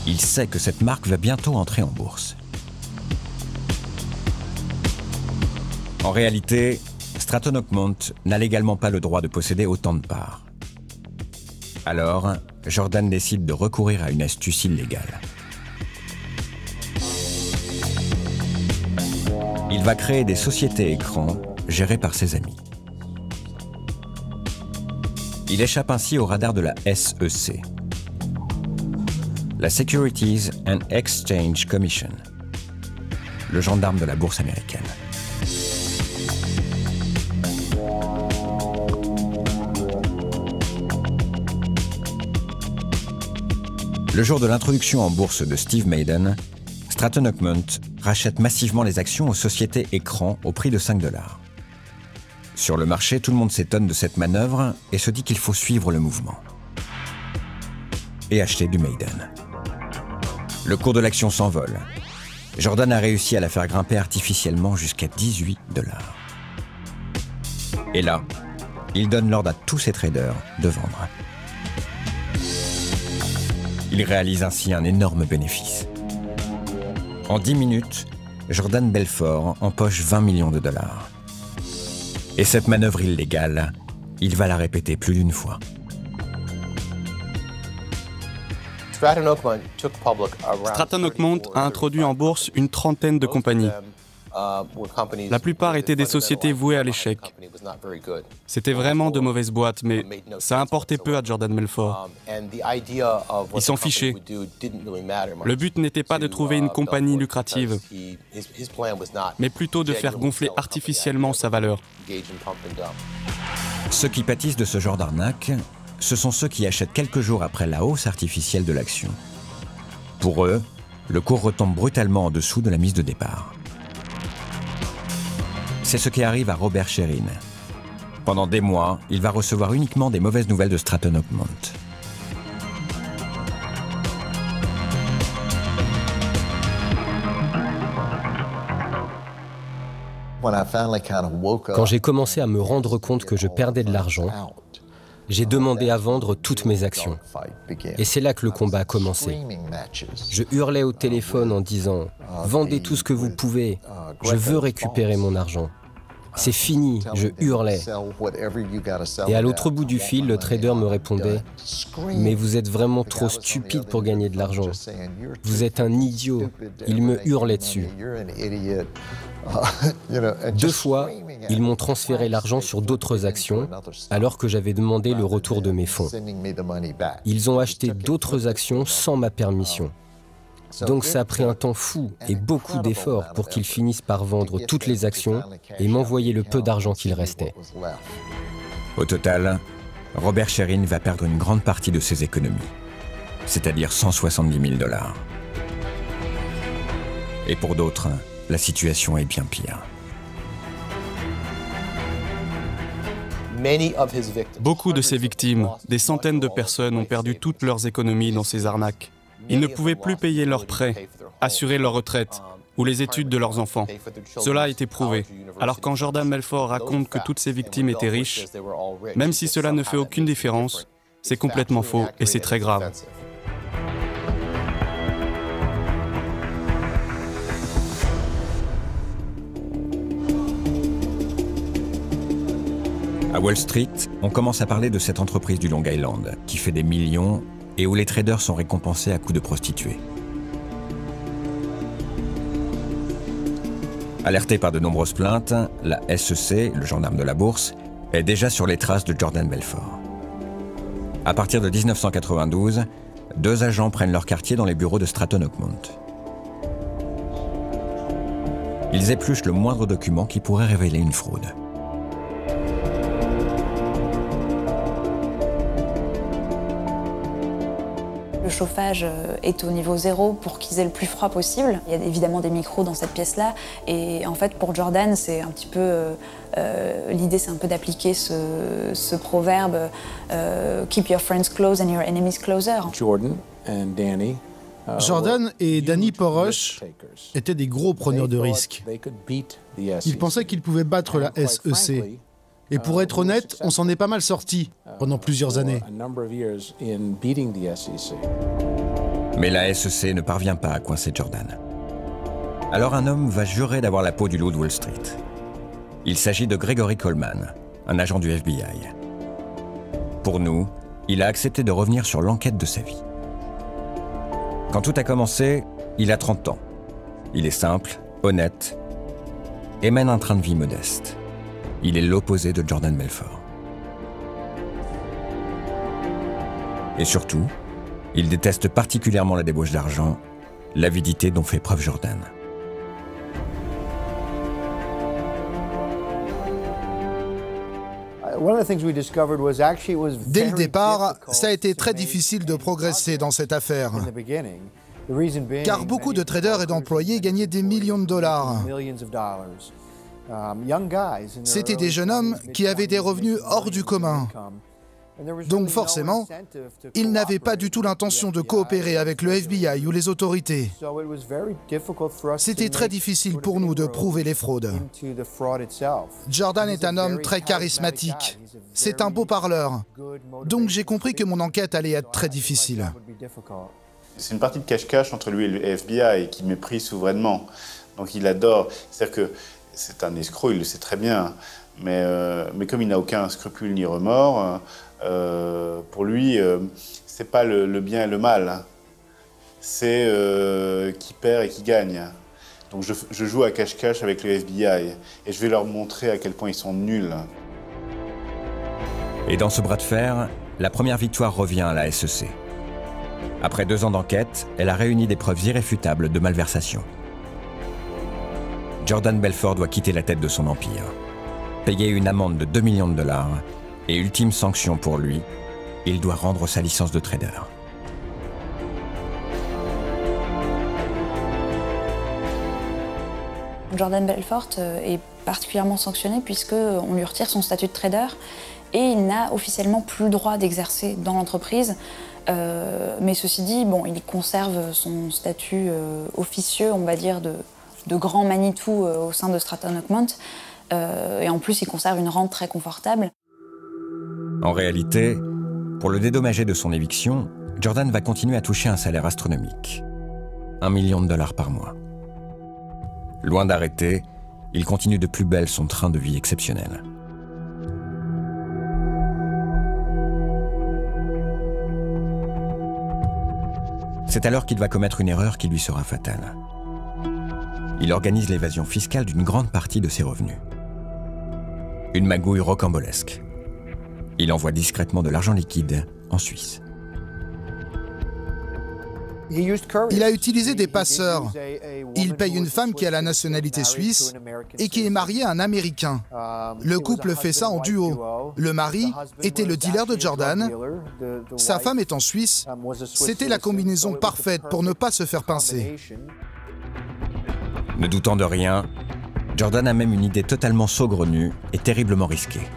Speaker 2: Il sait que cette marque va bientôt entrer en bourse. En réalité, Stratton Oakmont n'a légalement pas le droit de posséder autant de parts. Alors, Jordan décide de recourir à une astuce illégale. Il va créer des sociétés écrans gérées par ses amis. Il échappe ainsi au radar de la SEC, la Securities and Exchange Commission, le gendarme de la bourse américaine. Le jour de l'introduction en bourse de Steve Madden, Stratton Oakmont rachète massivement les actions aux sociétés écrans au prix de 5 $. Sur le marché, tout le monde s'étonne de cette manœuvre et se dit qu'il faut suivre le mouvement. Et acheter du Madden. Le cours de l'action s'envole. Jordan a réussi à la faire grimper artificiellement jusqu'à 18 $. Et là, il donne l'ordre à tous ses traders de vendre. Il réalise ainsi un énorme bénéfice. En 10 minutes, Jordan Belfort empoche 20 millions $. Et cette manœuvre illégale, il va la répéter plus d'une fois.
Speaker 11: Stratton Oakmont a introduit en bourse une trentaine de compagnies. La plupart étaient des sociétés vouées à l'échec. C'était vraiment de mauvaises boîtes, mais ça importait peu à Jordan Belfort. Il s'en fichait. Le but n'était pas de trouver une compagnie lucrative, mais plutôt de faire gonfler artificiellement sa valeur.
Speaker 2: Ceux qui pâtissent de ce genre d'arnaque, ce sont ceux qui achètent quelques jours après la hausse artificielle de l'action. Pour eux, le cours retombe brutalement en dessous de la mise de départ. C'est ce qui arrive à Robert Sherin. Pendant des mois, il va recevoir uniquement des mauvaises nouvelles de Stratton Oakmont.
Speaker 15: Quand j'ai commencé à me rendre compte que je perdais de l'argent, j'ai demandé à vendre toutes mes actions. Et c'est là que le combat a commencé. Je hurlais au téléphone en disant « Vendez tout ce que vous pouvez, je veux récupérer mon argent ». C'est fini, je hurlais. Et à l'autre bout du fil, le trader me répondait « Mais vous êtes vraiment trop stupide pour gagner de l'argent. Vous êtes un idiot. » Il me hurlait dessus. 2 fois, Ils m'ont transféré l'argent sur d'autres actions, alors que j'avais demandé le retour de mes fonds. Ils ont acheté d'autres actions sans ma permission. Donc ça a pris un temps fou et beaucoup d'efforts pour qu'ils finissent par vendre toutes les actions et m'envoyer le peu d'argent qu'il restait.
Speaker 2: Au total, Robert Sherin va perdre une grande partie de ses économies, c'est-à-dire 170 000 $. Et pour d'autres, la situation est bien pire.
Speaker 11: Beaucoup de ses victimes, des centaines de personnes ont perdu toutes leurs économies dans ces arnaques. Ils ne pouvaient plus payer leurs prêts, assurer leur retraite ou les études de leurs enfants. Cela a été prouvé. Alors quand Jordan Belfort raconte que toutes ses victimes étaient riches, même si cela ne fait aucune différence, c'est complètement faux et c'est très grave.
Speaker 2: À Wall Street, on commence à parler de cette entreprise du Long Island qui fait des millions et où les traders sont récompensés à coups de prostituées. Alertée par de nombreuses plaintes, la SEC, le gendarme de la bourse, est déjà sur les traces de Jordan Belfort. À partir de 1992, 2 agents prennent leur quartier dans les bureaux de Stratton Oakmont. Ils épluchent le moindre document qui pourrait révéler une fraude.
Speaker 8: Le chauffage est au niveau 0 pour qu'ils aient le plus froid possible. Il y a évidemment des micros dans cette pièce-là. Et en fait, pour Jordan, c'est un petit peu... l'idée, c'est un peu d'appliquer ce proverbe « Keep your friends close and your enemies closer ».
Speaker 4: Jordan et Danny Porosh étaient des gros preneurs de risques. Ils pensaient qu'ils pouvaient battre la SEC. Et pour être honnête, on s'en est pas mal sorti pendant plusieurs années.
Speaker 2: Mais la SEC ne parvient pas à coincer Jordan. Alors un homme va jurer d'avoir la peau du loup de Wall Street. Il s'agit de Gregory Coleman, un agent du FBI. Pour nous, il a accepté de revenir sur l'enquête de sa vie. Quand tout a commencé, il a 30 ans. Il est simple, honnête et mène un train de vie modeste. Il est l'opposé de Jordan Belfort. Et surtout, il déteste particulièrement la débauche d'argent, l'avidité dont fait preuve Jordan.
Speaker 16: Dès le départ, ça a été très difficile de progresser dans cette affaire. Car beaucoup de traders et d'employés gagnaient des millions de dollars. C'étaient des jeunes hommes qui avaient des revenus hors du commun. Donc forcément, ils n'avaient pas du tout l'intention de coopérer avec le FBI ou les autorités. C'était très difficile pour nous de prouver les fraudes. Jordan est un homme très charismatique. C'est un beau parleur. Donc j'ai compris que mon enquête allait être très difficile.
Speaker 5: C'est une partie de cache-cache entre lui et le FBI qui méprise souverainement. Donc il adore. C'est-à-dire que c'est un escroc, il le sait très bien. Mais comme il n'a aucun scrupule ni remords, pour lui, c'est pas le bien et le mal. C'est qui perd et qui gagne. Donc je joue à cache-cache avec le FBI. Et je vais leur montrer à quel point ils sont nuls.
Speaker 2: Et dans ce bras de fer, la première victoire revient à la SEC. Après 2 ans d'enquête, elle a réuni des preuves irréfutables de malversation. Jordan Belfort doit quitter la tête de son empire, payer une amende de 2 millions de dollars et ultime sanction pour lui, il doit rendre sa licence de trader.
Speaker 8: Jordan Belfort est particulièrement sanctionné puisqu'on lui retire son statut de trader et il n'a officiellement plus le droit d'exercer dans l'entreprise. Mais ceci dit, bon, il conserve son statut officieux, on va dire, de grand Manitou au sein de Stratton Oakmont. Et en plus, il conserve une rente très confortable.
Speaker 2: En réalité, pour le dédommager de son éviction, Jordan va continuer à toucher un salaire astronomique. 1 million de dollars par mois. Loin d'arrêter, il continue de plus belle son train de vie exceptionnel. C'est alors qu'il va commettre une erreur qui lui sera fatale. Il organise l'évasion fiscale d'une grande partie de ses revenus. Une magouille rocambolesque. Il envoie discrètement de l'argent liquide en Suisse.
Speaker 16: Il a utilisé des passeurs. Il paye une femme qui a la nationalité suisse et qui est mariée à un Américain. Le couple fait ça en duo. Le mari était le dealer de Jordan. Sa femme étant suisse, c'était la combinaison parfaite pour ne pas se faire pincer.
Speaker 2: Ne doutant de rien, Jordan a même une idée totalement saugrenue et terriblement risquée.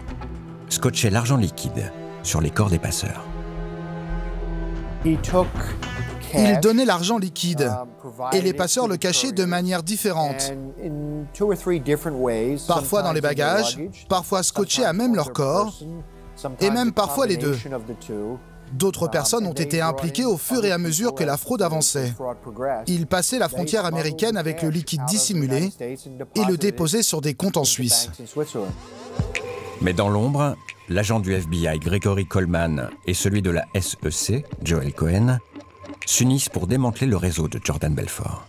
Speaker 2: Scotcher l'argent liquide sur les corps des passeurs.
Speaker 16: Il donnait l'argent liquide et les passeurs le cachaient de manière différente. Parfois dans les bagages, parfois scotchés à même leur corps et même parfois les deux. D'autres personnes ont été impliquées au fur et à mesure que la fraude avançait. Ils passaient la frontière américaine avec le liquide dissimulé et le déposaient sur des comptes en Suisse.
Speaker 2: Mais dans l'ombre, l'agent du FBI Gregory Coleman et celui de la SEC, Joel Cohen, s'unissent pour démanteler le réseau de Jordan Belfort.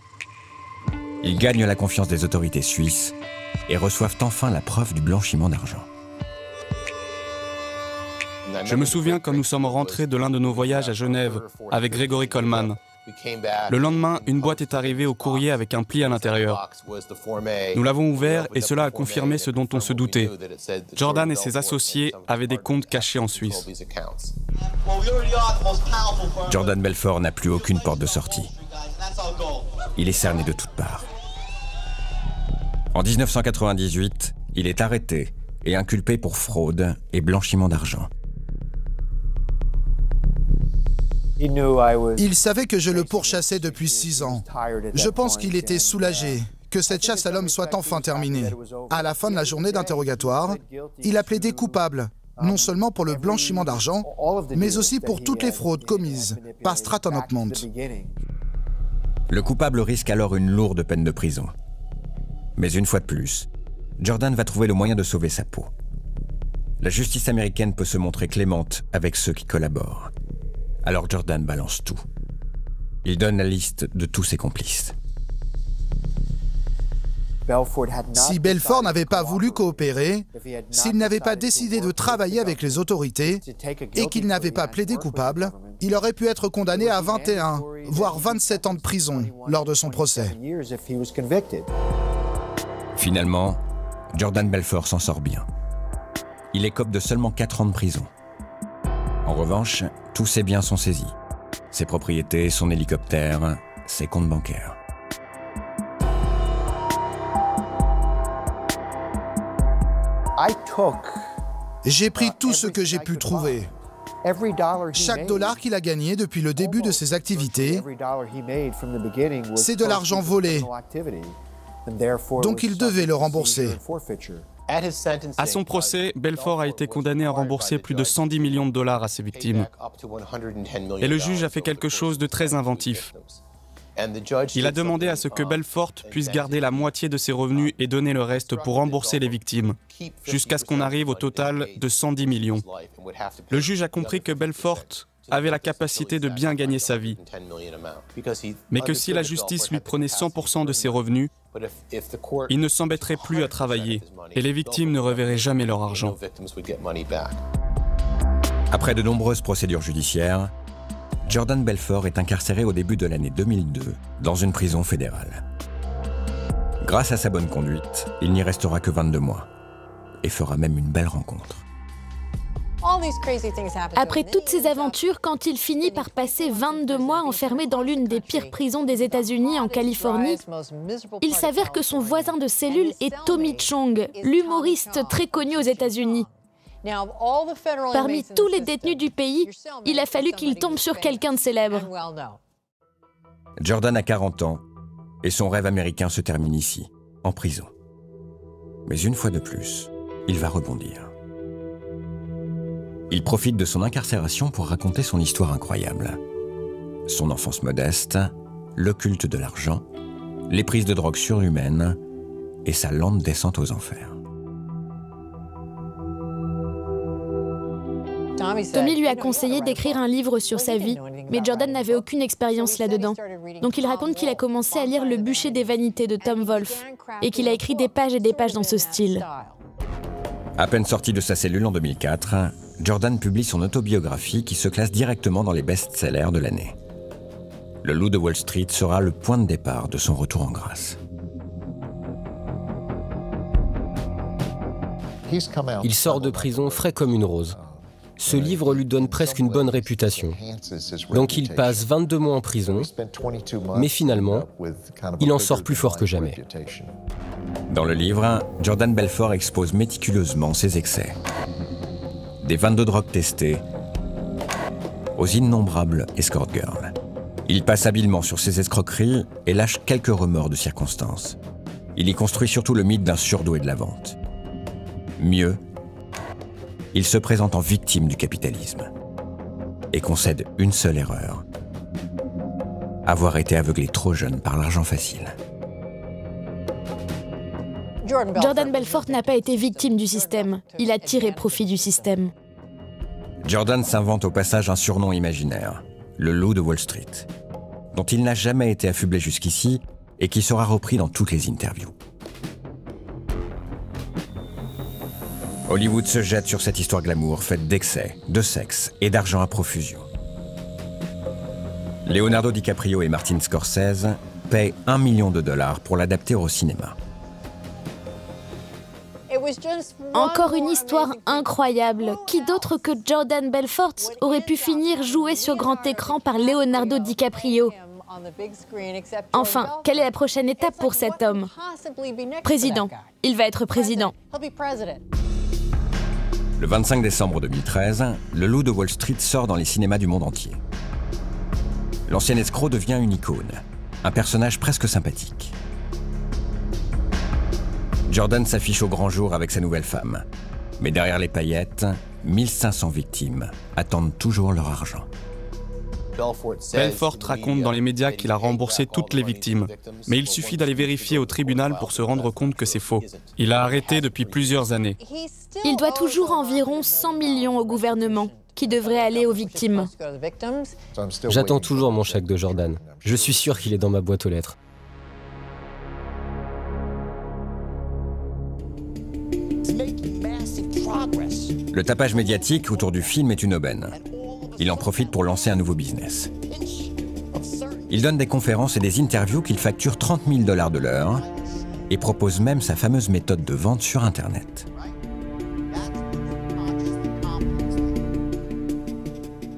Speaker 2: Ils gagnent la confiance des autorités suisses et reçoivent enfin la preuve du blanchiment d'argent.
Speaker 11: Je me souviens quand nous sommes rentrés de l'un de nos voyages à Genève avec Gregory Coleman. Le lendemain, une boîte est arrivée au courrier avec un pli à l'intérieur. Nous l'avons ouvert et cela a confirmé ce dont on se doutait. Jordan et ses associés avaient des comptes cachés en Suisse.
Speaker 2: Jordan Belfort n'a plus aucune porte de sortie. Il est cerné de toutes parts. En 1998, il est arrêté et inculpé pour fraude et blanchiment d'argent.
Speaker 16: Il savait que je le pourchassais depuis 6 ans. Je pense qu'il était soulagé que cette chasse à l'homme soit enfin terminée. À la fin de la journée d'interrogatoire, il a plaidé coupable, non seulement pour le blanchiment d'argent, mais aussi pour toutes les fraudes commises par Stratton Oakmont.
Speaker 2: Le coupable risque alors une lourde peine de prison. Mais une fois de plus, Jordan va trouver le moyen de sauver sa peau. La justice américaine peut se montrer clémente avec ceux qui collaborent. Alors Jordan balance tout. Il donne la liste de tous ses complices.
Speaker 16: Si Belfort n'avait pas voulu coopérer, s'il n'avait pas décidé de travailler avec les autorités et qu'il n'avait pas plaidé coupable, il aurait pu être condamné à 21, voire 27 ans de prison lors de son procès.
Speaker 2: Finalement, Jordan Belfort s'en sort bien. Il écope de seulement 4 ans de prison. En revanche, tous ses biens sont saisis. Ses propriétés, son hélicoptère, ses comptes bancaires.
Speaker 16: J'ai pris tout ce que j'ai pu trouver. Chaque dollar qu'il a gagné depuis le début de ses activités, c'est de l'argent volé. Donc il devait le rembourser.
Speaker 11: À son procès, Belfort a été condamné à rembourser plus de 110 millions de dollars à ses victimes. Et le juge a fait quelque chose de très inventif. Il a demandé à ce que Belfort puisse garder la moitié de ses revenus et donner le reste pour rembourser les victimes, jusqu'à ce qu'on arrive au total de 110 millions. Le juge a compris que Belfort avait la capacité de bien gagner sa vie, mais que si la justice lui prenait 100% de ses revenus, il ne s'embêterait plus à travailler et les victimes ne reverraient jamais leur argent.
Speaker 2: Après de nombreuses procédures judiciaires, Jordan Belfort est incarcéré au début de l'année 2002 dans une prison fédérale. Grâce à sa bonne conduite, il n'y restera que 22 mois et fera même une belle rencontre.
Speaker 3: Après toutes ces aventures, quand il finit par passer 22 mois enfermé dans l'une des pires prisons des États-Unis, en Californie, il s'avère que son voisin de cellule est Tommy Chong, l'humoriste très connu aux États-Unis. Parmi tous les détenus du pays, il a fallu qu'il tombe sur quelqu'un de célèbre.
Speaker 2: Jordan a 40 ans et son rêve américain se termine ici, en prison. Mais une fois de plus, il va rebondir. Il profite de son incarcération pour raconter son histoire incroyable. Son enfance modeste, le culte de l'argent, les prises de drogue surhumaines et sa lente descente aux enfers.
Speaker 3: Tommy lui a conseillé d'écrire un livre sur sa vie, mais Jordan n'avait aucune expérience là-dedans. Donc il raconte qu'il a commencé à lire Le bûcher des vanités de Tom Wolfe et qu'il a écrit des pages et des pages dans ce style.
Speaker 2: À peine sorti de sa cellule en 2004, Jordan publie son autobiographie qui se classe directement dans les best-sellers de l'année. Le Loup de Wall Street sera le point de départ de son retour en grâce.
Speaker 15: Il sort de prison frais comme une rose. Ce livre lui donne presque une bonne réputation. Donc il passe 22 mois en prison, mais finalement, il en sort plus fort que jamais.
Speaker 2: Dans le livre, Jordan Belfort expose méticuleusement ses excès. Des 22 drogues testées aux innombrables escort girls. Il passe habilement sur ses escroqueries et lâche quelques remords de circonstance. Il y construit surtout le mythe d'un surdoué de la vente. Mieux, il se présente en victime du capitalisme et concède une seule erreur: avoir été aveuglé trop jeune par l'argent facile.
Speaker 3: Jordan Belfort n'a pas été victime du système, il a tiré profit du système.
Speaker 2: Jordan s'invente au passage un surnom imaginaire, le Loup de Wall Street, dont il n'a jamais été affublé jusqu'ici et qui sera repris dans toutes les interviews. Hollywood se jette sur cette histoire glamour faite d'excès, de sexe et d'argent à profusion. Leonardo DiCaprio et Martin Scorsese paient $1 million pour l'adapter au cinéma.
Speaker 3: Encore une histoire incroyable. Qui d'autre que Jordan Belfort aurait pu finir joué sur grand écran par Leonardo DiCaprio? Enfin, quelle est la prochaine étape pour cet homme? Président. Il va être président.
Speaker 2: Le 25 décembre 2013, Le Loup de Wall Street sort dans les cinémas du monde entier. L'ancien escroc devient une icône, un personnage presque sympathique. Jordan s'affiche au grand jour avec sa nouvelle femme. Mais derrière les paillettes, 1500 victimes attendent toujours leur argent.
Speaker 11: Belfort raconte dans les médias qu'il a remboursé toutes les victimes. Mais il suffit d'aller vérifier au tribunal pour se rendre compte que c'est faux. Il a arrêté depuis plusieurs années.
Speaker 3: Il doit toujours environ 100 millions au gouvernement, qui devrait aller aux victimes.
Speaker 15: J'attends toujours mon chèque de Jordan. Je suis sûr qu'il est dans ma boîte aux lettres.
Speaker 2: Le tapage médiatique autour du film est une aubaine. Il en profite pour lancer un nouveau business. Il donne des conférences et des interviews qu'il facture $30 000 de l'heure et propose même sa fameuse méthode de vente sur Internet.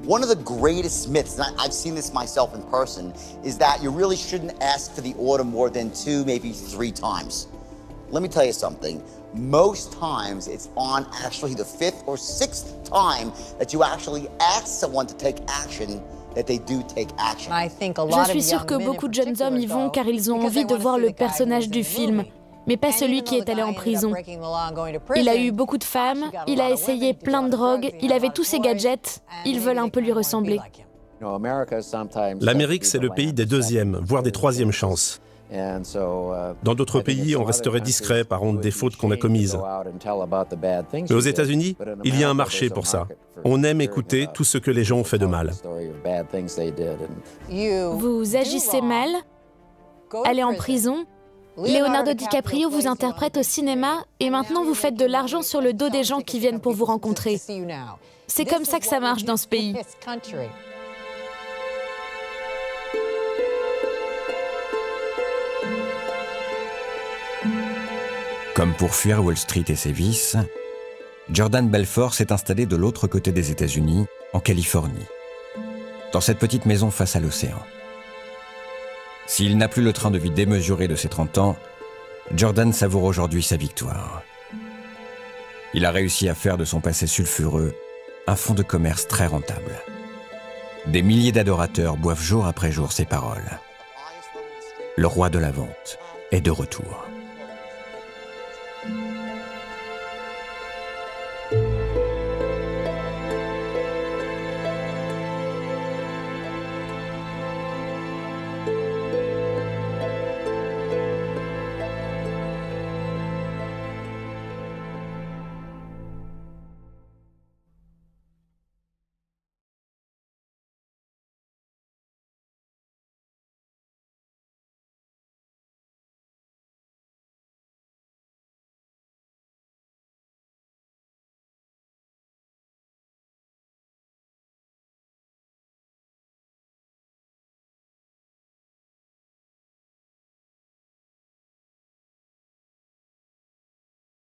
Speaker 17: One of the greatest myths, and I've seen this myself in person, is that you really shouldn't ask for the order more than 2, maybe 3 times. Let me tell you something. Most times it's on actually the 5th or 6th time that you actually ask someone to take action that they do take action.
Speaker 3: Je suis sûre que beaucoup de jeunes hommes y vont car ils ont envie de voir le personnage du film, mais pas celui qui est allé en prison. Il a eu beaucoup de femmes, il a essayé plein de drogues, il avait tous ses gadgets, ils veulent un peu lui ressembler.
Speaker 7: L'Amérique, c'est le pays des deuxièmes, voire des troisièmes chances. Dans d'autres pays, on resterait discret par honte des fautes qu'on a commises. Mais aux États-Unis, il y a un marché pour ça. On aime écouter tout ce que les gens ont fait de mal.
Speaker 3: Vous agissez mal, allez en prison, Leonardo DiCaprio vous interprète au cinéma et maintenant vous faites de l'argent sur le dos des gens qui viennent pour vous rencontrer. C'est comme ça que ça marche dans ce pays.
Speaker 2: Comme pour fuir Wall Street et ses vices, Jordan Belfort s'est installé de l'autre côté des États-Unis, en Californie, dans cette petite maison face à l'océan. S'il n'a plus le train de vie démesuré de ses 30 ans, Jordan savoure aujourd'hui sa victoire. Il a réussi à faire de son passé sulfureux un fonds de commerce très rentable. Des milliers d'adorateurs boivent jour après jour ses paroles. Le roi de la vente est de retour.